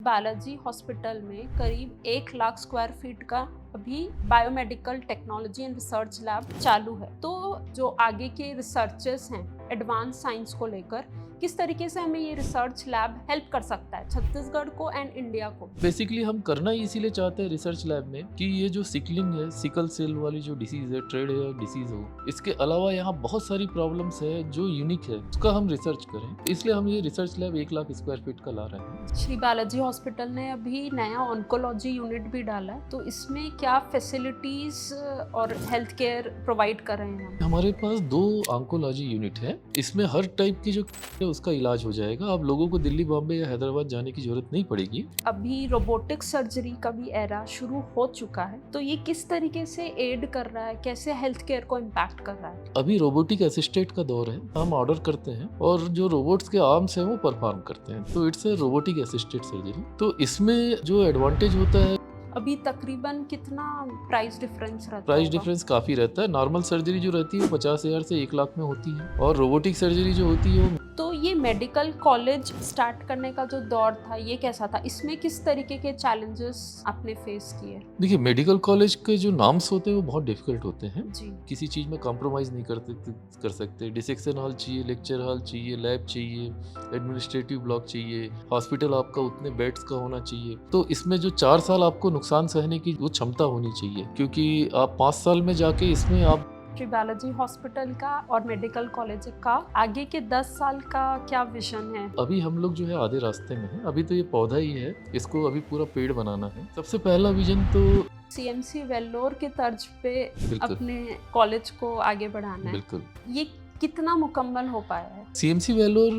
Balaji hospital में करीब 1 lakh square feet का अभी biomedical technology and research lab चालू है। तो जो आगे के रिसर्चर्स हैं एडवांस साइंस को लेकर, किस तरीके से हमें ये रिसर्च लैब हेल्प कर सकता है छत्तीसगढ़ को एंड इंडिया को? बेसिकली हम करना ही इसीलिए चाहते हैं रिसर्च लैब में कि ये जो सिकलिंग है, सिकल सेल वाली जो डिसीज है, ट्रेड है डिसीज हो, इसके अलावा यहाँ बहुत सारी प्रॉब्लम्स है जो यूनिक है, उसका हम रिसर्च करें। इसलिए हम ये research lab 1 lakh square feet का ला रहे हैं। श्री बालाजी हॉस्पिटल ने अभी नया ऑन्कोलॉजी यूनिट भी डाला है, तो इसमें क्या फैसिलिटीज और हेल्थ केयर प्रोवाइड कर रहे हैं? हमारे पास 2 ऑन्कोलॉजी यूनिट है। इसमें हर टाइप की जो है उसका इलाज हो जाएगा। अब लोगों को दिल्ली, बॉम्बे या हैदराबाद जाने की जरूरत नहीं पड़ेगी। अभी रोबोटिक सर्जरी का भी एरा शुरू हो चुका है, तो ये किस तरीके से एड कर रहा है, कैसे हेल्थ केयर को इम्पैक्ट कर रहा है? अभी रोबोटिक असिस्टेड का दौर है। हम ऑर्डर करते हैं और जो रोबोट्स के आर्म्स हैं वो परफॉर्म करते हैं, तो it's a robotic assisted surgery. तो इसमें जो एडवांटेज होता है, अभी तकरीबन कितना प्राइस डिफरेंस रहता है? प्राइस डिफरेंस काफ़ी रहता है। नॉर्मल सर्जरी जो रहती है वो 50,000 से 1 लाख में होती है, और रोबोटिक सर्जरी जो होती है वो तो ये मेडिकल कॉलेज स्टार्ट करने का जो दौर था, ये कैसा था? इसमें किस तरीके के चैलेंजेस आपने फेस किए? देखिए, मेडिकल कॉलेज के जो नाम्स होते हैं वो बहुत डिफिकल्ट होते हैं। जी। किसी चीज़ में कॉम्प्रोमाइज़ नहीं कर सकते। डिसेक्शन हॉल चाहिए, लेक्चर हॉल चाहिए, लैब चाहिए, एडमिनिस्ट्रेटिव ब्लॉक चाहिए, हॉस्पिटल आपका उतने बेड्स का होना चाहिए। तो इसमें जो 4 साल आपको नुकसान सहने की वो क्षमता होनी चाहिए, क्योंकि आप 5 साल में जाके इसमें आप श्री बालाजी हॉस्पिटल का और मेडिकल कॉलेज का आगे के 10 साल का क्या विजन है? अभी हम लोग जो है आधे रास्ते में हैं। अभी तो ये पौधा ही है, इसको अभी पूरा पेड़ बनाना है। सबसे पहला विजन तो सीएमसी वेल्लोर के तर्ज पे बिल्कुल अपने कॉलेज को आगे बढ़ाना है। बिल्कुल ये कितना मुकम्मल हो पाया है? CMC Vellore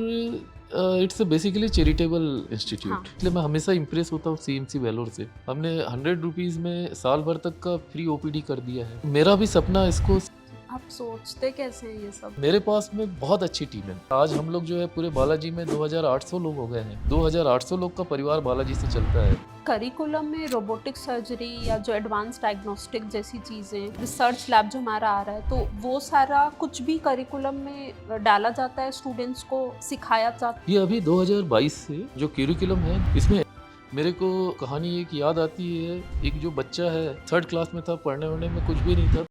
it's basically charitable institute. हाँ। इसलिए मैं हमेशा इंप्रेस होता हूँ सीएमसी वेलोर से। हमने 100 रुपीज़ में साल भर तक का फ्री ओपीडी कर दिया है। मेरा भी सपना इसको। आप सोचते कैसे हैं ये सब? मेरे पास में बहुत अच्छी टीम है। आज हम लोग जो है पूरे बालाजी में 2800 लोग हो गए हैं। 2800 लोग का परिवार बालाजी से चलता है। करिकुलम में रोबोटिक सर्जरी या जो एडवांस डायग्नोस्टिक जैसी चीज़ें, रिसर्च लैब जो हमारा आ रहा है, तो वो सारा कुछ भी करिकुलम में डाला जाता है, स्टूडेंट्स को सिखाया जाता है? ये अभी 2022 से जो करिकुलम है, इसमें मेरे को कहानी एक याद आती है। एक जो बच्चा है 3rd क्लास में था, पढ़ने वढ़ने में कुछ भी नहीं था।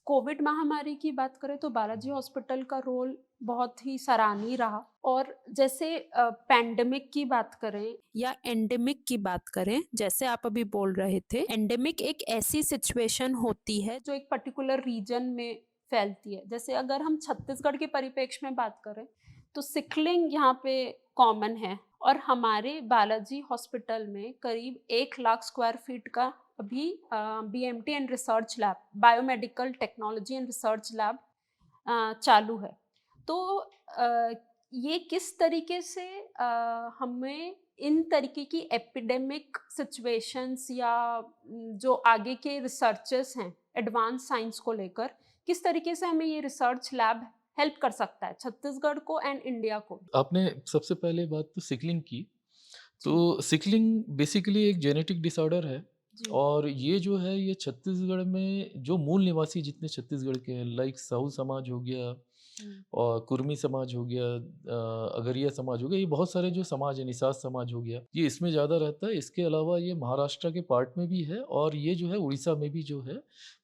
कोविड महामारी की बात करें तो बालाजी हॉस्पिटल का रोल बहुत ही सराहनीय रहा। और जैसे पैंडेमिक की बात करें या एंडेमिक की बात करें, जैसे आप अभी बोल रहे थे, एंडेमिक एक ऐसी सिचुएशन होती है जो एक पर्टिकुलर रीजन में फैलती है। जैसे अगर हम छत्तीसगढ़ के परिप्रेक्ष्य में बात करें तो सिकलिंग यहाँ पे कॉमन है, और हमारे बालाजी हॉस्पिटल में करीब 1 लाख स्क्वायर फीट का अभी BMT and research lab, biomedical technology and research lab चालू है। तो ये किस तरीके से हमें इन तरीके की एपिडेमिक सिचुएशंस या जो आगे के रिसर्चर्स हैं एडवांस साइंस को लेकर, किस तरीके से हमें ये रिसर्च लैब हेल्प कर सकता है छत्तीसगढ़ को एंड इंडिया को? आपने सबसे पहले बात तो सिकलिंग की। जी। तो सिकलिंग बेसिकली एक जेनेटिक डिसऑर्डर है, जी। और ये जो है ये छत्तीसगढ़ में जो मूल निवासी जितने छत्तीसगढ़ के हैं, लाइक साहू समाज हो गया हम्म। और कुर्मी समाज हो गया, अगरिया समाज हो गया, ये बहुत सारे जो समाज है, निषाद समाज हो गया, ये इसमें ज़्यादा रहता है। इसके अलावा ये महाराष्ट्र के पार्ट में भी है, और ये जो है उड़ीसा में भी जो है,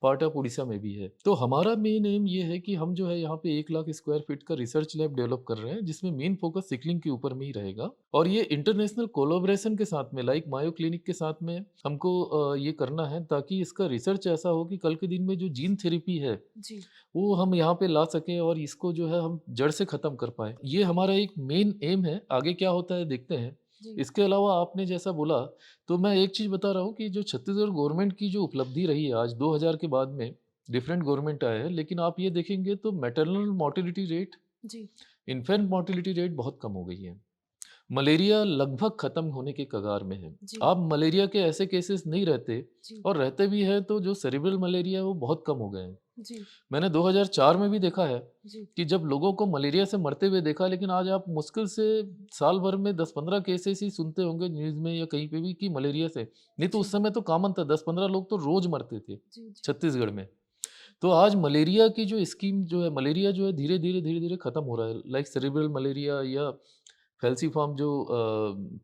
पार्ट ऑफ उड़ीसा में भी है। तो हमारा मेन एम ये है कि हम जो है यहाँ पे 1 लाख स्क्वायर फीट का रिसर्च लैब डेवलप कर रहे हैं, जिसमें मेन फोकस सिकलिंग के ऊपर में ही रहेगा। और ये इंटरनेशनल कोलोब्रेशन के साथ में, लाइक मायो क्लिनिक के साथ में हमको ये करना है, ताकि इसका रिसर्च ऐसा हो कि कल के दिन में जो जीन थेरेपी है जी। वो हम यहाँ पे ला सकें, और इसको जो है हम जड़ से ख़त्म कर पाएँ। ये हमारा एक मेन एम है। आगे क्या होता है देखते हैं। जी। इसके अलावा आपने जैसा बोला, तो मैं एक चीज़ बता रहा हूँ कि जो छत्तीसगढ़ गवर्नमेंट की जो उपलब्धि रही है आज 2000 के बाद में, डिफरेंट गवर्नमेंट आए हैं, लेकिन आप ये देखेंगे तो मैटरनल मोर्टेलिटी रेट, जी। इन्फेंट मोर्टेलिटी रेट बहुत कम हो गई है। मलेरिया लगभग खत्म होने के कगार में है। जी। अब मलेरिया के ऐसे केसेस नहीं रहते, जी। और रहते भी हैं तो जो सेरिब्रल मलेरिया है वो बहुत कम हो गए हैं। जी। मैंने 2004 में भी देखा है जी। कि जब लोगों को मलेरिया से मरते हुए देखा, लेकिन आज आप मुश्किल से साल भर में 10-15 केसेस ही सुनते होंगे न्यूज़ में या कहीं पे भी कि मलेरिया से। नहीं तो जी। उस समय तो कॉमन था, 10-15 लोग तो रोज मरते थे जी। जी। छत्तीसगढ़ में। तो आज मलेरिया की जो स्कीम जो है, मलेरिया जो है धीरे-धीरे खत्म हो रहा है। लाइक सेरेब्रल मलेरिया या फैल्सिफॉर्म जो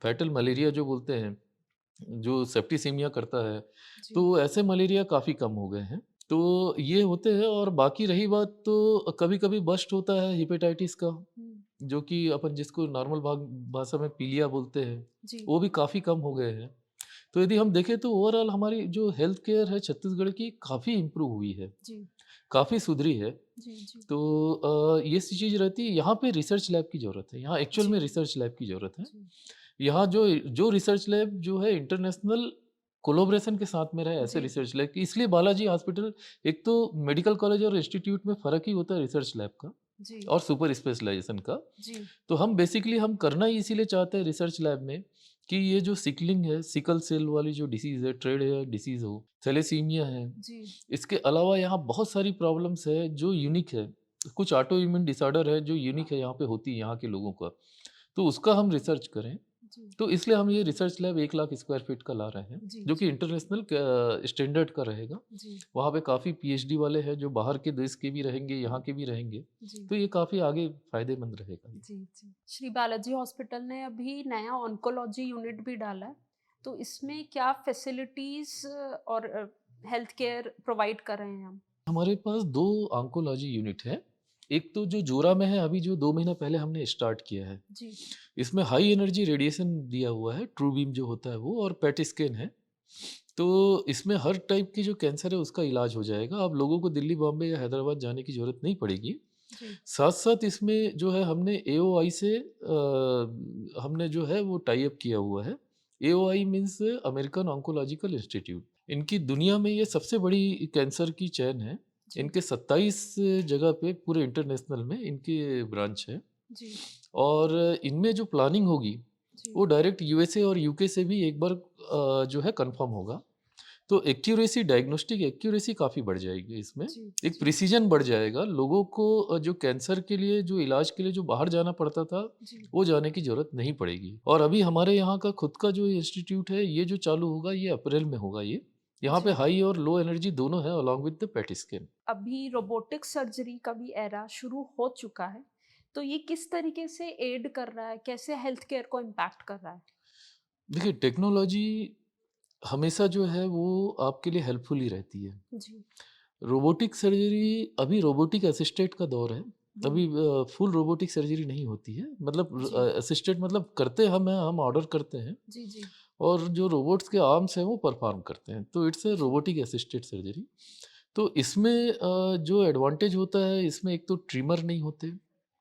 फैटल मलेरिया जो बोलते हैं, जो सेप्टिसेमिया करता है, जी। तो ऐसे मलेरिया काफ़ी कम हो गए हैं। तो ये होते हैं और बाकी रही बात तो कभी-कभी बस्ट होता है हेपेटाइटिस का, हुँ। जो कि अपन जिसको नॉर्मल भाषा में पीलिया बोलते हैं, जी, वो भी काफ़ी कम हो गए हैं। तो यदि हम देखें तो ओवरऑल हमारी जो हेल्थ केयर है छत्तीसगढ़ की काफ़ी इम्प्रूव हुई है, जी, काफ़ी सुधरी है। जी, जी, तो ये सी चीज़ रहती है, यहाँ पे रिसर्च लैब की ज़रूरत है, यहाँ एक्चुअल जी, में रिसर्च लैब की ज़रूरत है। जी, यहाँ जो जो रिसर्च लैब जो है इंटरनेशनल कोलैबोरेशन के साथ में रहे, ऐसे जी, रिसर्च लैब की इसलिए बालाजी हॉस्पिटल, एक तो मेडिकल कॉलेज और इंस्टीट्यूट में फ़र्क ही होता है रिसर्च लैब का जी, और सुपर स्पेशलाइजेशन का। जी, तो हम बेसिकली हम करना ही इसीलिए चाहते हैं रिसर्च लैब में कि ये जो सिकलिंग है, सिकल सेल वाली जो डिसीज़ है, ट्रेड है डिसीज़ हो, थैलेसीमिया है, जी, इसके अलावा यहाँ बहुत सारी प्रॉब्लम्स है जो यूनिक है। कुछ ऑटो इम्यून डिसऑर्डर है जो यूनिक है, यहाँ पे होती है यहाँ के लोगों का। तो उसका हम रिसर्च करें, जी, तो इसलिए हम ये research lab 1 lakh square feet का ला रहे हैं, जी, जो कि जी, इंटरनेशनल स्टैंडर्ड का रहेगा। जी, वहाँ पे काफ़ी पीएचडी वाले हैं जो बाहर के देश के भी रहेंगे, यहाँ के भी रहेंगे। जी, तो ये काफ़ी आगे फ़ायदेमंद रहेगा ये। जी, जी। श्री बालाजी हॉस्पिटल ने अभी नया ऑन्कोलॉजी यूनिट भी डाला है, तो इसमें क्या फैसिलिटीज़ और हेल्थ केयर प्रोवाइड कर रहे हैं हम? हमारे पास 2 ऑन्कोलॉजी यूनिट हैं। एक तो जो जोरा में है अभी जो 2 महीना पहले हमने स्टार्ट किया है। जी, इसमें हाई एनर्जी रेडिएशन दिया हुआ है, ट्रू बीम जो होता है वो और पैट स्कैन है। तो इसमें हर टाइप की जो कैंसर है उसका इलाज हो जाएगा। अब लोगों को दिल्ली, बॉम्बे या हैदराबाद जाने की ज़रूरत नहीं पड़ेगी। जी, साथ-साथ इसमें जो है हमने एओआई से हमने जो है वो टाई अप किया हुआ है। AOI means American oncological institute. इनकी दुनिया में ये सबसे बड़ी कैंसर की चेन है। जी, इनके 27 जगह पे पूरे इंटरनेशनल में इनके ब्रांच है। जी, और इनमें जो प्लानिंग होगी, जी, वो डायरेक्ट यूएसए और यूके से भी एक बार जो है कन्फर्म होगा। तो एक्यूरेसी डायग्नोस्टिक एक्यूरेसी काफ़ी बढ़ जाएगी इसमें। जी, एक जी, प्रिसिजन बढ़ जाएगा। लोगों को जो कैंसर के लिए जो इलाज के लिए जो बाहर जाना पड़ता था, जी, वो जाने की ज़रूरत नहीं पड़ेगी। और अभी हमारे यहाँ का खुद का जो इंस्टीट्यूट है, ये जो चालू होगा ये अप्रैल में होगा ये। यहाँ पे जी। हाई और लो एनर्जी दोनों है along with the PET scan. अभी रोबोटिक सर्जरी का भी एरा शुरू हो चुका है, तो ये किस तरीके से एड कर रहा है? कैसे हेल्थ केयर को इम्पैक्ट कर रहा है? देखिए टेक्नोलॉजी हमेशा जो है वो आपके लिए हेल्पफुल ही रहती है। जी, रोबोटिक सर्जरी अभी रोबोटिक असिस्टेड का दौर है। हुँ, अभी फुल रोबोटिक सर्जरी नहीं होती है। मतलब जी, असिस्टेड मतलब करते हम हैं, हम ऑर्डर करते हैं जी, जी, और जो रोबोट्स के आर्म्स हैं वो परफॉर्म करते हैं। तो इट्स अ जी, रोबोटिक असिस्टेड सर्जरी। तो इसमें जो एडवांटेज होता है इसमें एक तो ट्रिमर नहीं होते।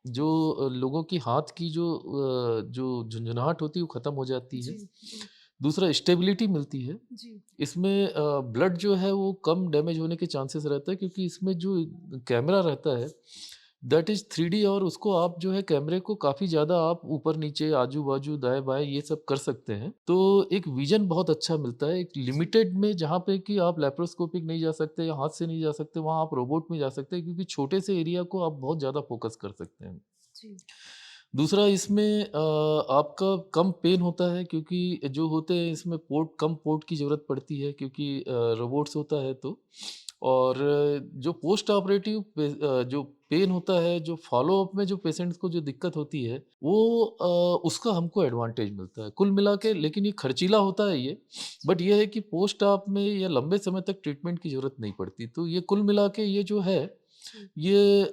जो लोगों की हाथ की जो झुनझुनाहट होती है वो ख़त्म हो जाती है। जी, जी, दूसरा स्टेबिलिटी मिलती है। जी, इसमें ब्लड जो है वो कम डैमेज होने के चांसेस रहता है क्योंकि इसमें जो कैमरा रहता है दैट इज़ 3D और उसको आप जो है कैमरे को काफ़ी ज़्यादा आप ऊपर-नीचे, आजू-बाजू, दाएँ-बाएँ ये सब कर सकते हैं। तो एक विज़न बहुत अच्छा मिलता है। एक जी, लिमिटेड में जहाँ पे कि आप लैप्रोस्कोपिक नहीं जा सकते या हाथ से नहीं जा सकते, वहाँ आप रोबोट में जा सकते हैं क्योंकि छोटे से एरिया को आप बहुत ज़्यादा फ़ोकस कर सकते हैं। जी, दूसरा इसमें आपका कम पेन होता है क्योंकि जो होते हैं इसमें कम पोर्ट की ज़रूरत पड़ती है क्योंकि रोबोट्स होता है तो। और जो पोस्ट ऑपरेटिव जो पेन होता है, जो फ़ॉलो-अप में जो पेशेंट्स को जो दिक्कत होती है, वो उसका हमको एडवांटेज मिलता है। कुल मिला के जी, लेकिन ये खर्चीला होता है ये, बट जी, ये है कि पोस्ट ऑप में या लंबे समय तक ट्रीटमेंट की ज़रूरत नहीं पड़ती। तो ये कुल मिला के ये जो है, जी। ये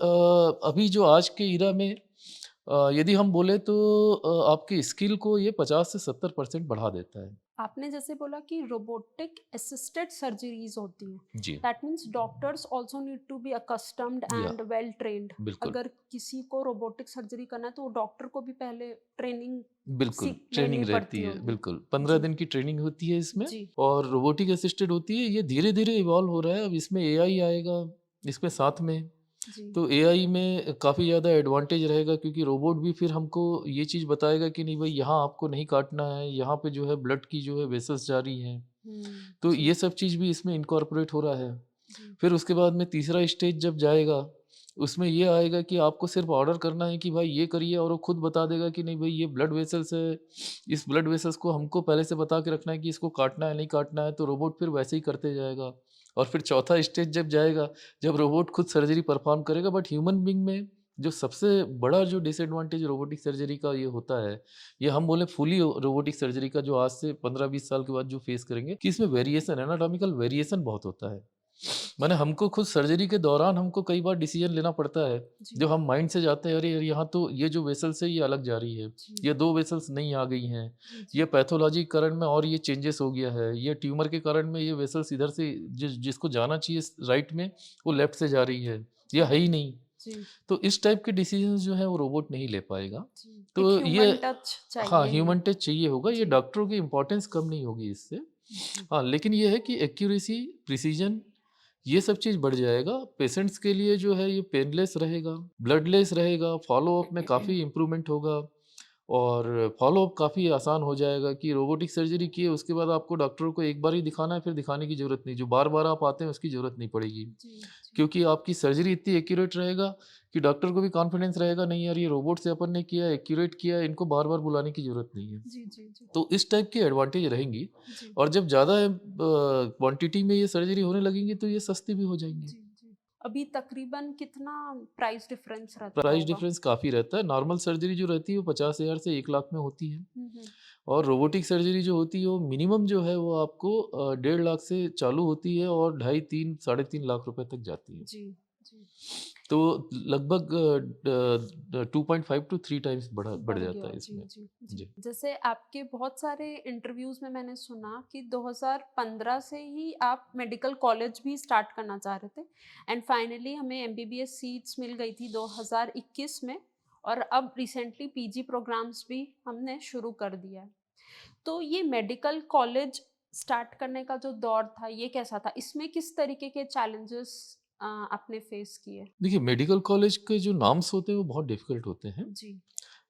अभी जो आज के इरा में यदि हम बोले तो आपकी स्किल को ये 50 से 70% बढ़ा देता है। आपने जैसे बोला कि रोबोटिक असिस्टेड सर्जरीज़ होती हैं, जी, that means doctors also need to be accustomed या एंड वेल ट्रेन्ड। बिल्कुल, अगर किसी को रोबोटिक सर्जरी करना है, तो वो डॉक्टर को भी पहले ट्रेनिंग बिल्कुल, सीख लेनी ट्रेनिंग पड़ती रहती है, होगी। बिल्कुल। 15 जी, दिन की ट्रेनिंग होती है इसमें जी, और रोबोटिक असिस्टेड होती है। ये धीरे-धीरे इवॉल्व हो रहा है। अब इसमें एआई आएगा, इसमें साथ में। जी, तो एआई में काफ़ी ज़्यादा एडवांटेज रहेगा क्योंकि रोबोट भी फिर हमको ये चीज़ बताएगा कि नहीं भई यहाँ आपको नहीं काटना है, यहाँ पे जो है ब्लड की जो है वेसल्स जा रही हैं। तो जी, ये सब चीज़ भी इसमें इनकॉर्पोरेट हो रहा है। जी, फिर उसके बाद में तीसरा स्टेज जब जाएगा, उसमें ये आएगा कि आपको सिर्फ़ ऑर्डर करना है कि भाई ये करिए और वो खुद बता देगा कि नहीं भई ये ब्लड वेसल्स है, इस ब्लड वेसल्स को हमको पहले से बता के रखना है कि इसको काटना है, नहीं काटना है, तो रोबोट फिर वैसे ही करते जाएगा। और फिर चौथा स्टेज जब जाएगा, जब रोबोट खुद सर्जरी परफॉर्म करेगा। बट ह्यूमन बीइंग में जो सबसे बड़ा जो डिसएडवांटेज रोबोटिक सर्जरी का ये होता है, ये हम बोले फुली रोबोटिक सर्जरी का, जो आज से 15-20 साल के बाद जो फेस करेंगे, कि इसमें वेरिएशन, एनाटॉमिकल वेरिएशन बहुत होता है। माने हमको खुद सर्जरी के दौरान हमको कई बार डिसीजन लेना पड़ता है, जी, जब हम माइंड से जाते हैं, अरे यार यहाँ तो ये जो वेसल्स है ये अलग जा रही है, जी, ये 2 वेसल्स नहीं आ गई हैं, जी, ये जी, पैथोलॉजी के कारण में और ये चेंजेस हो गया है, ये ट्यूमर के कारण में ये वेसल्स इधर से जिसको जाना चाहिए राइट में, वो लेफ्ट से जा रही है, या जी, है ही नहीं। जी, तो इस टाइप के डिसीजंस जो है वो रोबोट नहीं ले पाएगा। जी। एक तो ये, ह्यूमन टच हाँ, चाहिए ही। ह्यूमन टच चाहिए होगा, ये जी, डॉक्टरों की इम्पोर्टेंस कम नहीं होगी इससे। जी, हाँ, लेकिन ये है कि एक्यूरेसी, प्रिसिजन, ये सब चीज़ बढ़ जाएगा। पेशेंट्स के लिए जो है ये पेनलेस रहेगा, ब्लडलेस रहेगा, फ़ॉलो-अप में काफ़ी इम्प्रूवमेंट होगा और फ़ॉलो-अप काफ़ी आसान हो जाएगा कि रोबोटिक सर्जरी की है, उसके बाद आपको डॉक्टरों को एक बार ही दिखाना है, फिर दिखाने की ज़रूरत नहीं। जो बार-बार आप आते हैं, उसकी ज़रूरत नहीं पड़ेगी। जी, जी, क्योंकि आपकी सर्जरी इतनी एक्यूरेट रहेगा कि डॉक्टर को भी कॉन्फिडेंस रहेगा, नहीं यार ये रोबोट से अपन ने किया, एक्यूरेट किया, इनको बार-बार बुलाने की ज़रूरत नहीं है। जी, जी, जी, तो इस टाइप की एडवांटेज रहेंगी जी, और जब ज़्यादा क्वांटिटी में ये सर्जरी होने लगेंगी तो ये सस्ती भी हो जाएँगी। जी, जी। अभी तकरीबन कितना प्राइस डिफरेंस रहता प्राइस होगा? डिफरेंस काफ़ी रहता है। नॉर्मल सर्जरी जो रहती है वो 50,000 से 1 लाख में होती है हुँ, हुँ। और रोबोटिक सर्जरी जो होती है वो मिनिमम जो है वो आपको 1.5 लाख से चालू होती है और ढाई 3 साढ़े 3 लाख रुपए तक जाती है। जी, जी। तो लगभग 2.5 टू 3 टाइम्स बढ़ बढ़ जाता गया। है जी, इसमें। जी, जी। जी। जैसे आपके बहुत सारे इंटरव्यूज़ में मैंने सुना कि 2015 से ही आप मेडिकल कॉलेज भी स्टार्ट करना चाह रहे थे एंड फाइनली हमें एमबीबीएस सीट्स मिल गई थी 2021 में और अब रिसेंटली पीजी प्रोग्राम्स भी हमने शुरू कर दिया है। तो ये मेडिकल कॉलेज स्टार्ट करने का जो दौर था, ये कैसा था? इसमें किस तरीके के चैलेंजेस आपने फेस किए? देखिए, मेडिकल कॉलेज के जो नाम्स होते हैं वो बहुत डिफ़िकल्ट होते हैं जी,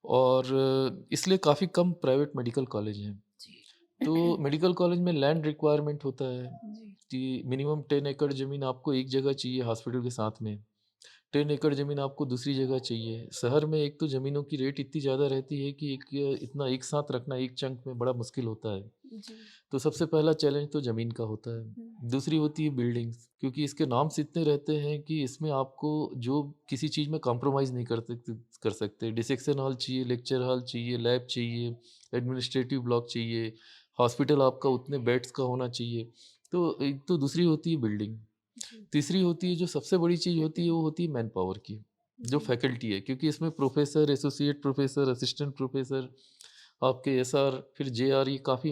और इसलिए काफ़ी कम प्राइवेट मेडिकल कॉलेज हैं। जी। तो मेडिकल कॉलेज में लैंड रिक्वायरमेंट होता है जी, कि मिनिमम 10 एकड़ ज़मीन आपको एक जगह चाहिए हॉस्पिटल के साथ में। 10 एकड़ ज़मीन आपको दूसरी जगह चाहिए। शहर में एक तो ज़मीनों की रेट इतनी ज़्यादा रहती है कि एक इतना एक साथ रखना एक चंक में बड़ा मुश्किल होता है। जी। तो सबसे पहला चैलेंज तो ज़मीन का होता हुँ, है। दूसरी होती है बिल्डिंग्स, क्योंकि इसके नॉर्म्स इतने रहते हैं कि इसमें आपको जो किसी चीज़ में कॉम्प्रोमाइज़ नहीं कर सकते। डिसेक्शन हॉल चाहिए, लेक्चर हॉल चाहिए, लैब चाहिए, एडमिनिस्ट्रेटिव ब्लॉक चाहिए, हॉस्पिटल आपका उतने बेड्स का होना चाहिए। तो एक तो दूसरी होती है बिल्डिंग। जी। तीसरी होती है जो सबसे बड़ी चीज़ होती है वो होती है मैन पावर की, जो जी, फैकल्टी है, क्योंकि इसमें professor, associate professor, assistant professor, आपके एसआर, फिर जेआर, ये काफ़ी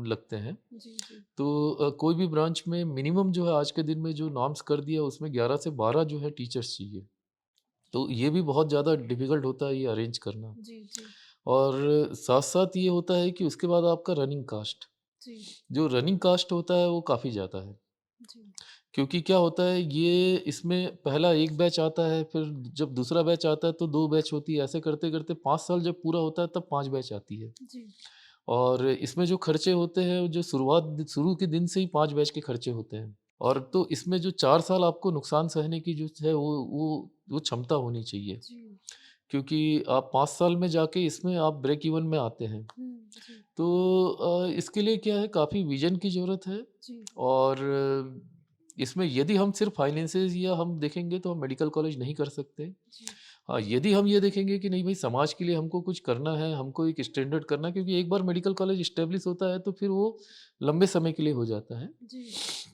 लगते हैं। जी, जी। तो कोई भी ब्रांच में मिनिमम जो है आज के दिन में जो नॉर्म्स कर दिया उसमें 11 से 12 जो है टीचर्स चाहिए। तो ये भी बहुत ज़्यादा डिफ़िकल्ट होता है ये अरेंज करना। जी, जी, और साथ-साथ ये होता है कि उसके बाद आपका रनिंग कॉस्ट, जी, जो रनिंग कॉस्ट होता है वो काफ़ी ज़्यादा है। जी, क्योंकि क्या होता है ये इसमें पहला 1 बैच आता है, फिर जब दूसरा बैच आता है तो 2 बैच होती है, ऐसे करते-करते 5 साल जब पूरा होता है तब 5 बैच आती है। जी, और इसमें जो खर्चे होते हैं जो शुरू के दिन से ही 5 बैच के खर्चे होते हैं। और तो इसमें जो 4 साल आपको नुकसान सहने की जो है वो क्षमता होनी चाहिए। जी। क्योंकि आप 5 साल में जाके इसमें आप ब्रेक इवन में आते हैं। हुँ, जी, तो इसके लिए क्या है, काफ़ी विज़न की ज़रूरत है जी, और इसमें यदि हम सिर्फ़ फाइनेंसेस या हम देखेंगे तो हम मेडिकल कॉलेज नहीं कर सकते। जी, हाँ, यदि हम ये देखेंगे कि नहीं भाई समाज के लिए हमको कुछ करना है, हमको एक स्टैंडर्ड करना है, क्योंकि एक बार मेडिकल कॉलेज एस्टेब्लिश होता है तो फिर वो लंबे समय के लिए हो जाता है। जी, जी,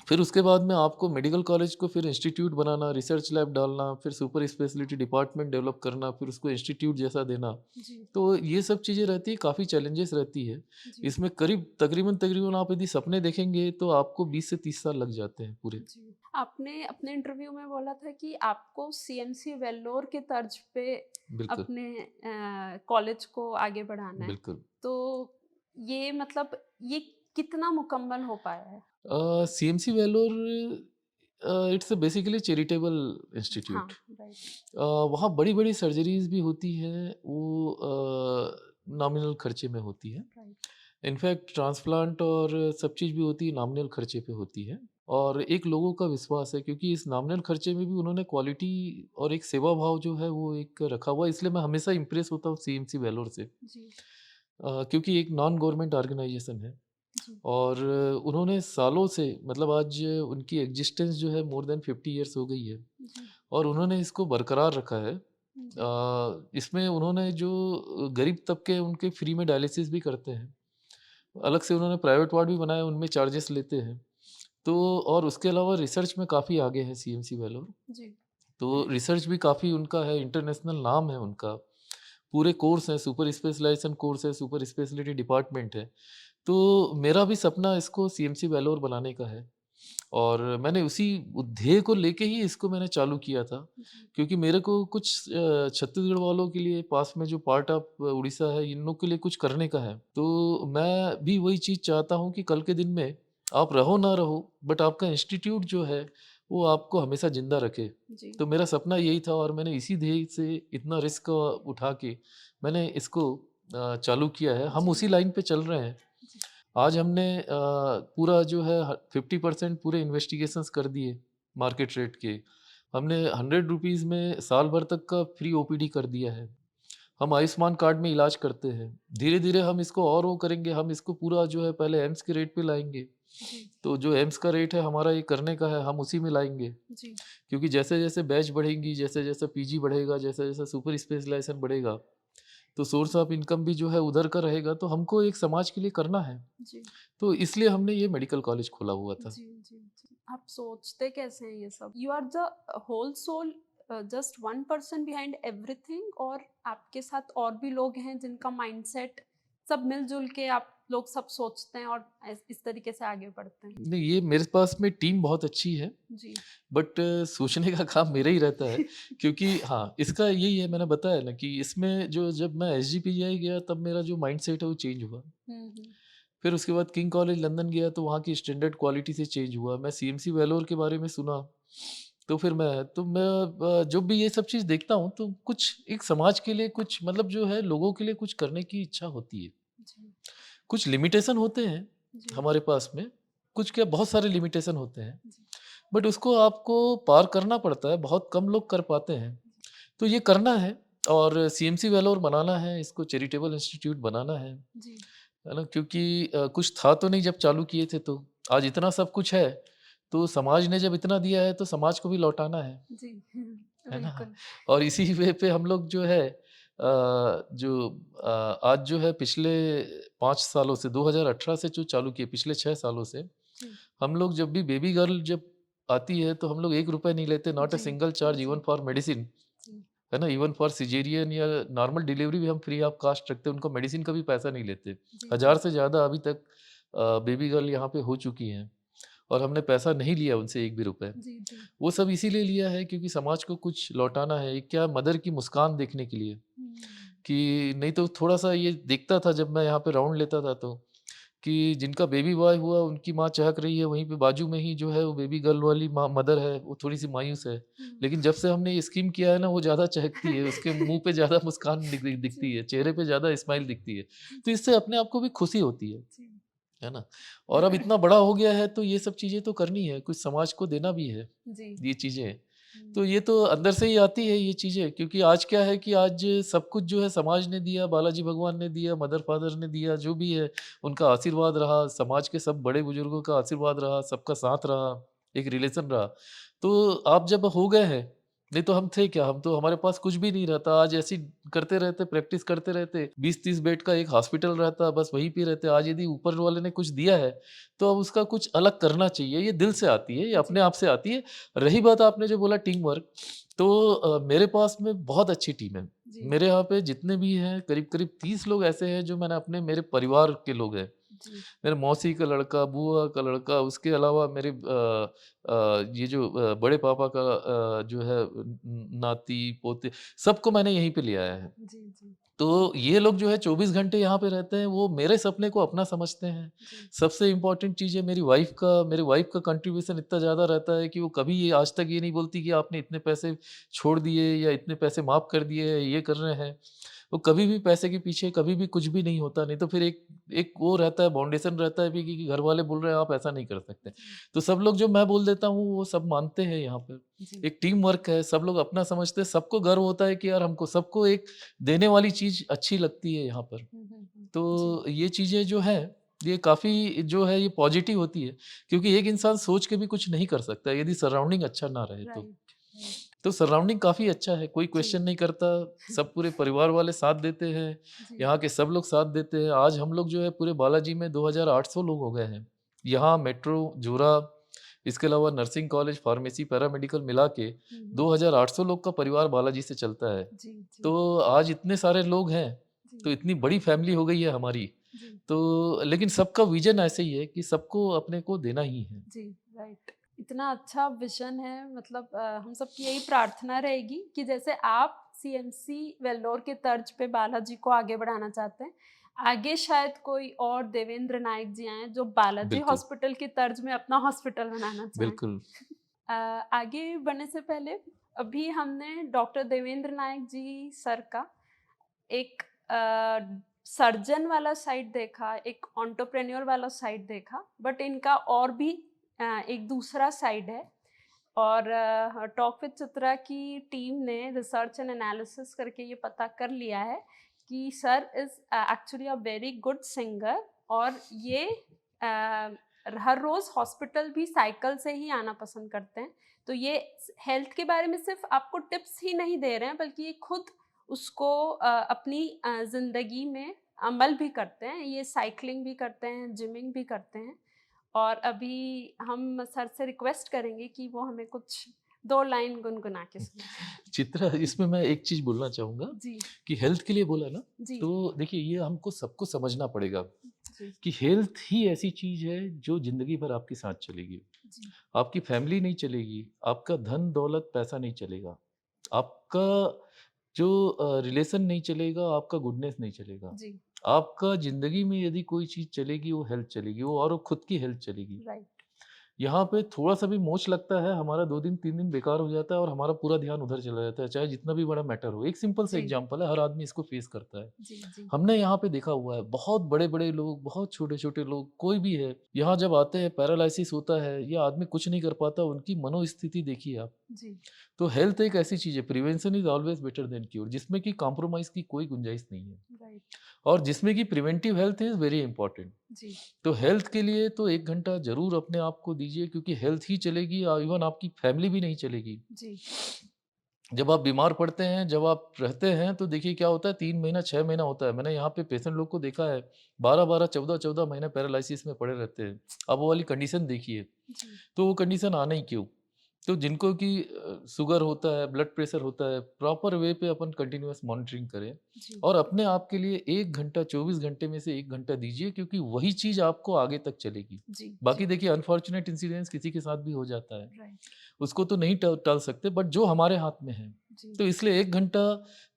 फिर उसके बाद में आपको मेडिकल कॉलेज को फिर इंस्टीट्यूट बनाना, रिसर्च लैब डालना, फिर सुपर स्पेशलिटी डिपार्टमेंट डेवलप करना, फिर उसको इंस्टीट्यूट जैसा देना। जी, तो ये सब चीज़ें रहती हैं, काफ़ी चैलेंजेस रहती है। जी, इसमें करीब तकरीबन आप यदि सपने देखेंगे तो आपको 20 से 30 साल लग जाते हैं पूरे। जी। आपने अपने इंटरव्यू में बोला था कि आपको सीएमसी वेल्लोर के तर्ज पे बिल्कुल, अपने कॉलेज को आगे बढ़ाना है। बिल्कुल। तो ये मतलब ये कितना मुकम्मल हो पाया है? CMC Vellore it's a basically charitable हाँ, इंस्टीट्यूट। राइट, वहाँ बड़ी-बड़ी सर्जरीज़ भी होती हैं, वो नॉमिनल खर्चे में होती हैं। राइट। इनफैक्ट ट्रांसप्लांट और सब चीज़ भी होती है नॉमिनल खर्चे पे होती है। और एक लोगों का विश्वास है, क्योंकि इस नॉमिनल खर्चे में भी उन्होंने क्वालिटी और एक सेवा भाव जो है वो एक रखा हुआ है, इसलिए मैं हमेशा इम्प्रेस होता हूँ सीएमसी वेल्लोर से। जी, क्योंकि एक नॉन गवर्नमेंट ऑर्गेनाइजेशन है। जी, और उन्होंने सालों से मतलब आज उनकी एग्जिस्टेंस जो है मोर देन 50 इयर्स हो गई है जी, और उन्होंने इसको बरकरार रखा है। जी, इसमें उन्होंने जो गरीब तबके उनके फ्री में डायलिसिस भी करते हैं। अलग से उन्होंने प्राइवेट वार्ड भी बनाए, उनमें चार्जेस लेते हैं। तो और उसके अलावा रिसर्च में काफ़ी आगे है सीएमसी वेलोर। जी, तो रिसर्च भी काफ़ी उनका है, इंटरनेशनल नाम है उनका। पूरे कोर्स हैं, सुपर स्पेशलाइज़ेशन कोर्स है, सुपर स्पेशलिटी डिपार्टमेंट है। तो मेरा भी सपना इसको सीएमसी वेलोर बनाने का है और मैंने उसी ध्येय को लेके ही इसको मैंने चालू किया था। जी, क्योंकि मेरे को कुछ छत्तीसगढ़ वालों के लिए पास में जो पार्ट ऑफ उड़ीसा है, इन लोग के लिए कुछ करने का है। तो मैं भी वही चीज़ चाहता हूँ कि कल के दिन में आप रहो ना रहो, बट आपका इंस्टीट्यूट जो है, वो आपको हमेशा ज़िंदा रखे। जी, तो मेरा सपना यही था और मैंने इसी ध्येय से इतना रिस्क उठा के मैंने इसको चालू किया है। हम जी, उसी लाइन पे चल रहे हैं। जी, आज हमने पूरा जो है 50% पूरे इन्वेस्टिगेशंस कर दिए मार्केट रेट के। हमने 100 रुपीज़ में साल भर तक का फ्री ओपीडी कर दिया है। हम आयुष्मान कार्ड में इलाज करते हैं। धीरे-धीरे हम इसको और वो करेंगे, हम इसको पूरा जो है पहले एम्स के रेट पे लाएँगे। जी, तो जो एम्स का रेट है हमारा ये करने का है, हम उसी में लाएँगे। जी, क्योंकि जैसे-जैसे बैच बढ़ेंगी, जैसे-जैसे पीजी बढ़ेगा, जैसे-जैसे सुपर स्पेशलाइज़ेशन बढ़ेगा, तो सोर्स ऑफ इनकम भी जो है उधर का रहेगा, तो हमको एक समाज के लिए करना है। जी, तो इसलिए हमने ये मेडिकल कॉलेज खोला हुआ था। जी, जी, जी। आप सोचते कैसे हैं ये सब? You are the whole soul, just one person behind everything, और आपके साथ और भी लोग हैं जिनका माइंडसेट सब मिलजुल के आप लोग सब सोचते हैं और इस तरीके से आगे बढ़ते हैं? नहीं, ये मेरे पास में टीम बहुत अच्छी है, जी। बट सोचने का काम मेरा ही रहता है क्योंकि हाँ, इसका यही है मैंने बताया ना कि इसमें जो जब मैं एसजीपीजीआई गया तब मेरा जो माइंडसेट है वो चेंज हुआ। हुँ, हुँ। फिर उसके बाद किंग कॉलेज लंदन गया तो वहाँ की स्टैंडर्ड क्वालिटी से चेंज हुआ। मैं सीएमसी वेलोर के बारे में सुना, तो फिर मैं जब भी ये सब चीज़ देखता हूँ तो कुछ एक समाज के लिए कुछ मतलब जो है लोगों के लिए कुछ करने की इच्छा होती है। जी, कुछ लिमिटेशन होते हैं जी, हमारे पास में, कुछ क्या बहुत सारे लिमिटेशन होते हैं, जी, बट उसको आपको पार करना पड़ता है, बहुत कम लोग कर पाते हैं। तो ये करना है और सीएमसी वेलोर बनाना है, इसको चैरिटेबल इंस्टीट्यूट बनाना जी, है ना? क्योंकि कुछ था तो नहीं जब चालू किए थे तो, आज इतना सब कुछ है, तो समाज ने जब इतना दिया है तो समाज को भी लौटाना जी, है ना? बिल्कुल। और इसी वे पे हम लोग जो है आज जो है पिछले 5 सालों से 2018 से जो चालू किए, पिछले 6 सालों से, जी, हम लोग जब भी बेबी गर्ल जब आती है तो हम लोग ₹1 नहीं लेते, नॉट अ जी, सिंगल चार्ज जी, इवन फॉर मेडिसिन, जी, है ना? इवन फॉर सिज़ेरियन या नॉर्मल डिलीवरी भी हम फ्री ऑफ कॉस्ट रखते हैं, उनको मेडिसिन का भी पैसा नहीं लेते। जी, जी, 1000 से ज़्यादा अभी तक बेबी गर्ल यहाँ पे हो चुकी हैं और हमने पैसा नहीं लिया उनसे एक भी रुपए। जी, जी। वो सब इसीलिए लिया है क्योंकि समाज को कुछ लौटाना है, एक क्या मदर की मुस्कान देखने के लिए, हुँ, कि नहीं तो थोड़ा-सा ये देखता था जब मैं यहाँ पे राउंड लेता था तो, कि जिनका बेबी बॉय हुआ उनकी माँ चहक रही है, वहीं पे बाजू में ही जो है वो बेबी गर्ल वाली माँ मदर है, वो थोड़ी-सी मायूस है। हुँ। लेकिन जब से हमने ये स्कीम किया है ना, वो ज़्यादा चहकती है, उसके मुँह पे ज़्यादा मुस्कान दिखती जी, है, चेहरे पे ज़्यादा स्माइल दिखती है। तो जी, इससे अपने आप को भी खुशी होती जी। है ना? और अब इतना बड़ा हो गया है तो ये सब चीज़ें तो करनी है, कुछ समाज को देना भी है, जी। ये चीज़ें। तो हुँ, ये तो अंदर से ही आती है ये चीज़ें क्योंकि आज क्या है कि आज सब कुछ जो है समाज ने दिया, बालाजी भगवान ने दिया, मदर-फादर ने दिया, जो भी है उनका आशीर्वाद रहा, समाज के सब बड़े-बुजुर्गों का आशीर्वाद रहा, सबका साथ रहा, एक रिलेशन रहा। तो आप जब हो गए हैं, नहीं तो हम थे क्या? हम तो हमारे पास कुछ भी नहीं रहता। आज ऐसे ही करते रहते, प्रैक्टिस करते रहते, 20-30 बेड का एक हॉस्पिटल रहता, बस वहीं पे रहते। आज यदि ऊपर वाले ने कुछ दिया है, तो अब उसका कुछ अलग करना चाहिए। ये दिल से आती है, ये अपने जी, आप से आती है। रही बात आपने जो बोला टीम वर्क, तो मेरे पास में बहुत अच्छी टीम है। जी, मेरे यहाँ पे जितने भी हैं करीब-करीब 30 लोग ऐसे हैं जो मैंने अपने मेरे परिवार के लोग हैं। जी, मेरे मौसी का लड़का, बुआ का लड़का, उसके अलावा मेरे ये जो बड़े पापा का जो है नाती, पोते सबको मैंने यहीं पे ले आया है। जी, जी, तो ये लोग जो है 24 घंटे यहाँ पे रहते हैं, वो मेरे सपने को अपना समझते हैं। जी, सबसे इम्पोर्टेंट चीज़ है मेरी वाइफ़ का कंट्रीब्यूशन इतना ज़्यादा रहता है कि वो कभी ये आज तक ये नहीं बोलती कि आपने इतने पैसे छोड़ दिए या इतने पैसे माफ़ कर दिए, ये कर रहे हैं। वो कभी भी पैसे के पीछे कभी भी कुछ भी नहीं होता, नहीं तो फिर एक एक वो रहता है, बाउंडेशन रहता है भी कि घर वाले बोल रहे हैं आप ऐसा नहीं कर सकते। जी, तो सब लोग जो मैं बोल देता हूँ वो सब मानते हैं यहाँ पर। जी। एक टीम वर्क है, सब लोग अपना समझते हैं, सबको गर्व होता है कि यार हमको सबको एक देने वाली चीज़ अच्छी लगती है यहाँ पर। हुँ, हुँ, हुँ। जी, तो ये चीज़ें जो हैं, ये काफ़ी जो है ये पॉजिटिव होती है, क्योंकि एक इंसान सोच के भी कुछ नहीं कर सकता यदि सराउंडिंग अच्छा ना रहे तो। Right, right. तो सराउंडिंग काफ़ी अच्छा है, कोई जी। क्वेश्चन नहीं करता, सब पूरे परिवार वाले साथ देते हैं, जी, यहाँ के सब लोग साथ देते हैं। आज हम लोग जो है पूरे बालाजी में 2800 लोग हो गए हैं। यहाँ मेट्रो, जोरा, इसके अलावा नर्सिंग कॉलेज, फार्मेसी, पैरामेडिकल मिला के हुँ, हुँ। 2800 लोग का परिवार बालाजी से चलता है। जी, जी, तो आज इतने सारे लोग हैं, जी, तो इतनी बड़ी फैमिली हो गई है हमारी। जी, तो लेकिन सबका विज़न ऐसे ही है कि सबको अपने को देना ही है। जी, राइट। इतना अच्छा विज़न है, मतलब हम सबकी यही प्रार्थना रहेगी कि जैसे आप सीएमसी वेल्लोर के तर्ज पे बालाजी को आगे बढ़ाना चाहते हैं, आगे शायद कोई और देवेंद्र नायक जी आएँ जो बालाजी बिल्कुल, हॉस्पिटल की तर्ज में अपना हॉस्पिटल बनाना चाहें। बिल्कुल। अ, आगे बढ़ने से पहले अभी हमने डॉक्टर देवेंद्र नायक जी सर का एक सर्जन वाला साइड देखा, एक एंटरप्रेन्योर वाला साइड देखा, बट इनका और भी एक दूसरा साइड है। और टॉक विद चित्रा की टीम ने रिसर्च एंड एनालिसिस करके ये पता कर लिया है कि sir is actually a very good singer, और ये हर रोज़ हॉस्पिटल भी साइकिल से ही आना पसंद करते हैं। तो ये हेल्थ के बारे में सिर्फ़ आपको टिप्स ही नहीं दे रहे हैं, बल्कि ये खुद उसको अपनी ज़िंदगी में अमल भी करते हैं। ये साइक्लिंग भी करते हैं, जिमिंग भी करते हैं। और अभी हम सर से रिक्वेस्ट करेंगे कि वो हमें कुछ 2 लाइन गुनगुना के सुनाएँ। चित्रा, इसमें मैं एक चीज़ बोलना चाहूँगा जी, कि हेल्थ के लिए बोला ना, जी, तो देखिए ये हमको सबको समझना पड़ेगा जी, कि हेल्थ ही ऐसी चीज़ है जो ज़िंदगी भर आपके साथ चलेगी। जी, आपकी फैमिली नहीं चलेगी, आपका धन, दौलत, पैसा नहीं चलेगा, आपका जो रिलेशन नहीं चलेगा, आपका गुडनेस नहीं चलेगा। जी, आपका ज़िंदगी में यदि कोई चीज़ चलेगी, वो हेल्थ चलेगी, वो और वो खुद की हेल्थ चलेगी। राइट। यहाँ पे थोड़ा-सा भी मोच लगता है, हमारा 2 दिन, 3 दिन बेकार हो जाता है और हमारा पूरा ध्यान उधर चला जाता है, चाहे जितना भी बड़ा मैटर हो। एक सिंपल सा जी, एग्ज़ाम्पल है, हर आदमी इसको फेस करता है। जी, जी, हमने यहाँ पे देखा हुआ है, बहुत बड़े-बड़े लोग, बहुत छोटे-छोटे लोग, कोई भी है, यहाँ जब आते हैं, पैरालिसिस होता है या आदमी कुछ नहीं कर पाता, उनकी मनोस्थिति देखिए आप। जी, तो हेल्थ एक ऐसी चीज़ है, prevention is always better than cure, जिसमें कि कॉम्प्रोमाइज़ की कोई गुंजाइश नहीं है राइट। और जिसमें कि preventive health is very important. जी, तो हेल्थ के लिए तो 1 घंटा ज़रूर अपने आप को दीजिए, क्योंकि हेल्थ ही चलेगी, इवन आपकी फैमिली भी नहीं चलेगी। जी, जब आप बीमार पड़ते हैं, जब आप रहते हैं, तो देखिए क्या होता है, 3 महीना, 6 महीना होता है। मैंने यहाँ पे पेशेंट लोग को देखा है, 12-12, 14-14 महीने पैरालिसिस में पड़े रहते हैं। अब वो वाली कंडीशन देखिए, जी, तो वो कंडीशन आना ही क्यों? तो जिनको कि शुगर होता है, ब्लड प्रेशर होता है, प्रॉपर वे पे अपन कंटिन्यूअस मॉनिटरिंग करें जी, और अपने आप के लिए 1 घंटा, 24 घंटे में से 1 घंटा दीजिए, क्योंकि वही चीज़ आपको आगे तक चलेगी। जी, बाकी जी, देखिए अनफॉर्च्यूनेट इंसिडेंट्स किसी के साथ भी हो जाता है। राइट। उसको तो नहीं टल सकते, बट जो हमारे हाथ में है। जी, तो इसलिए 1 घंटा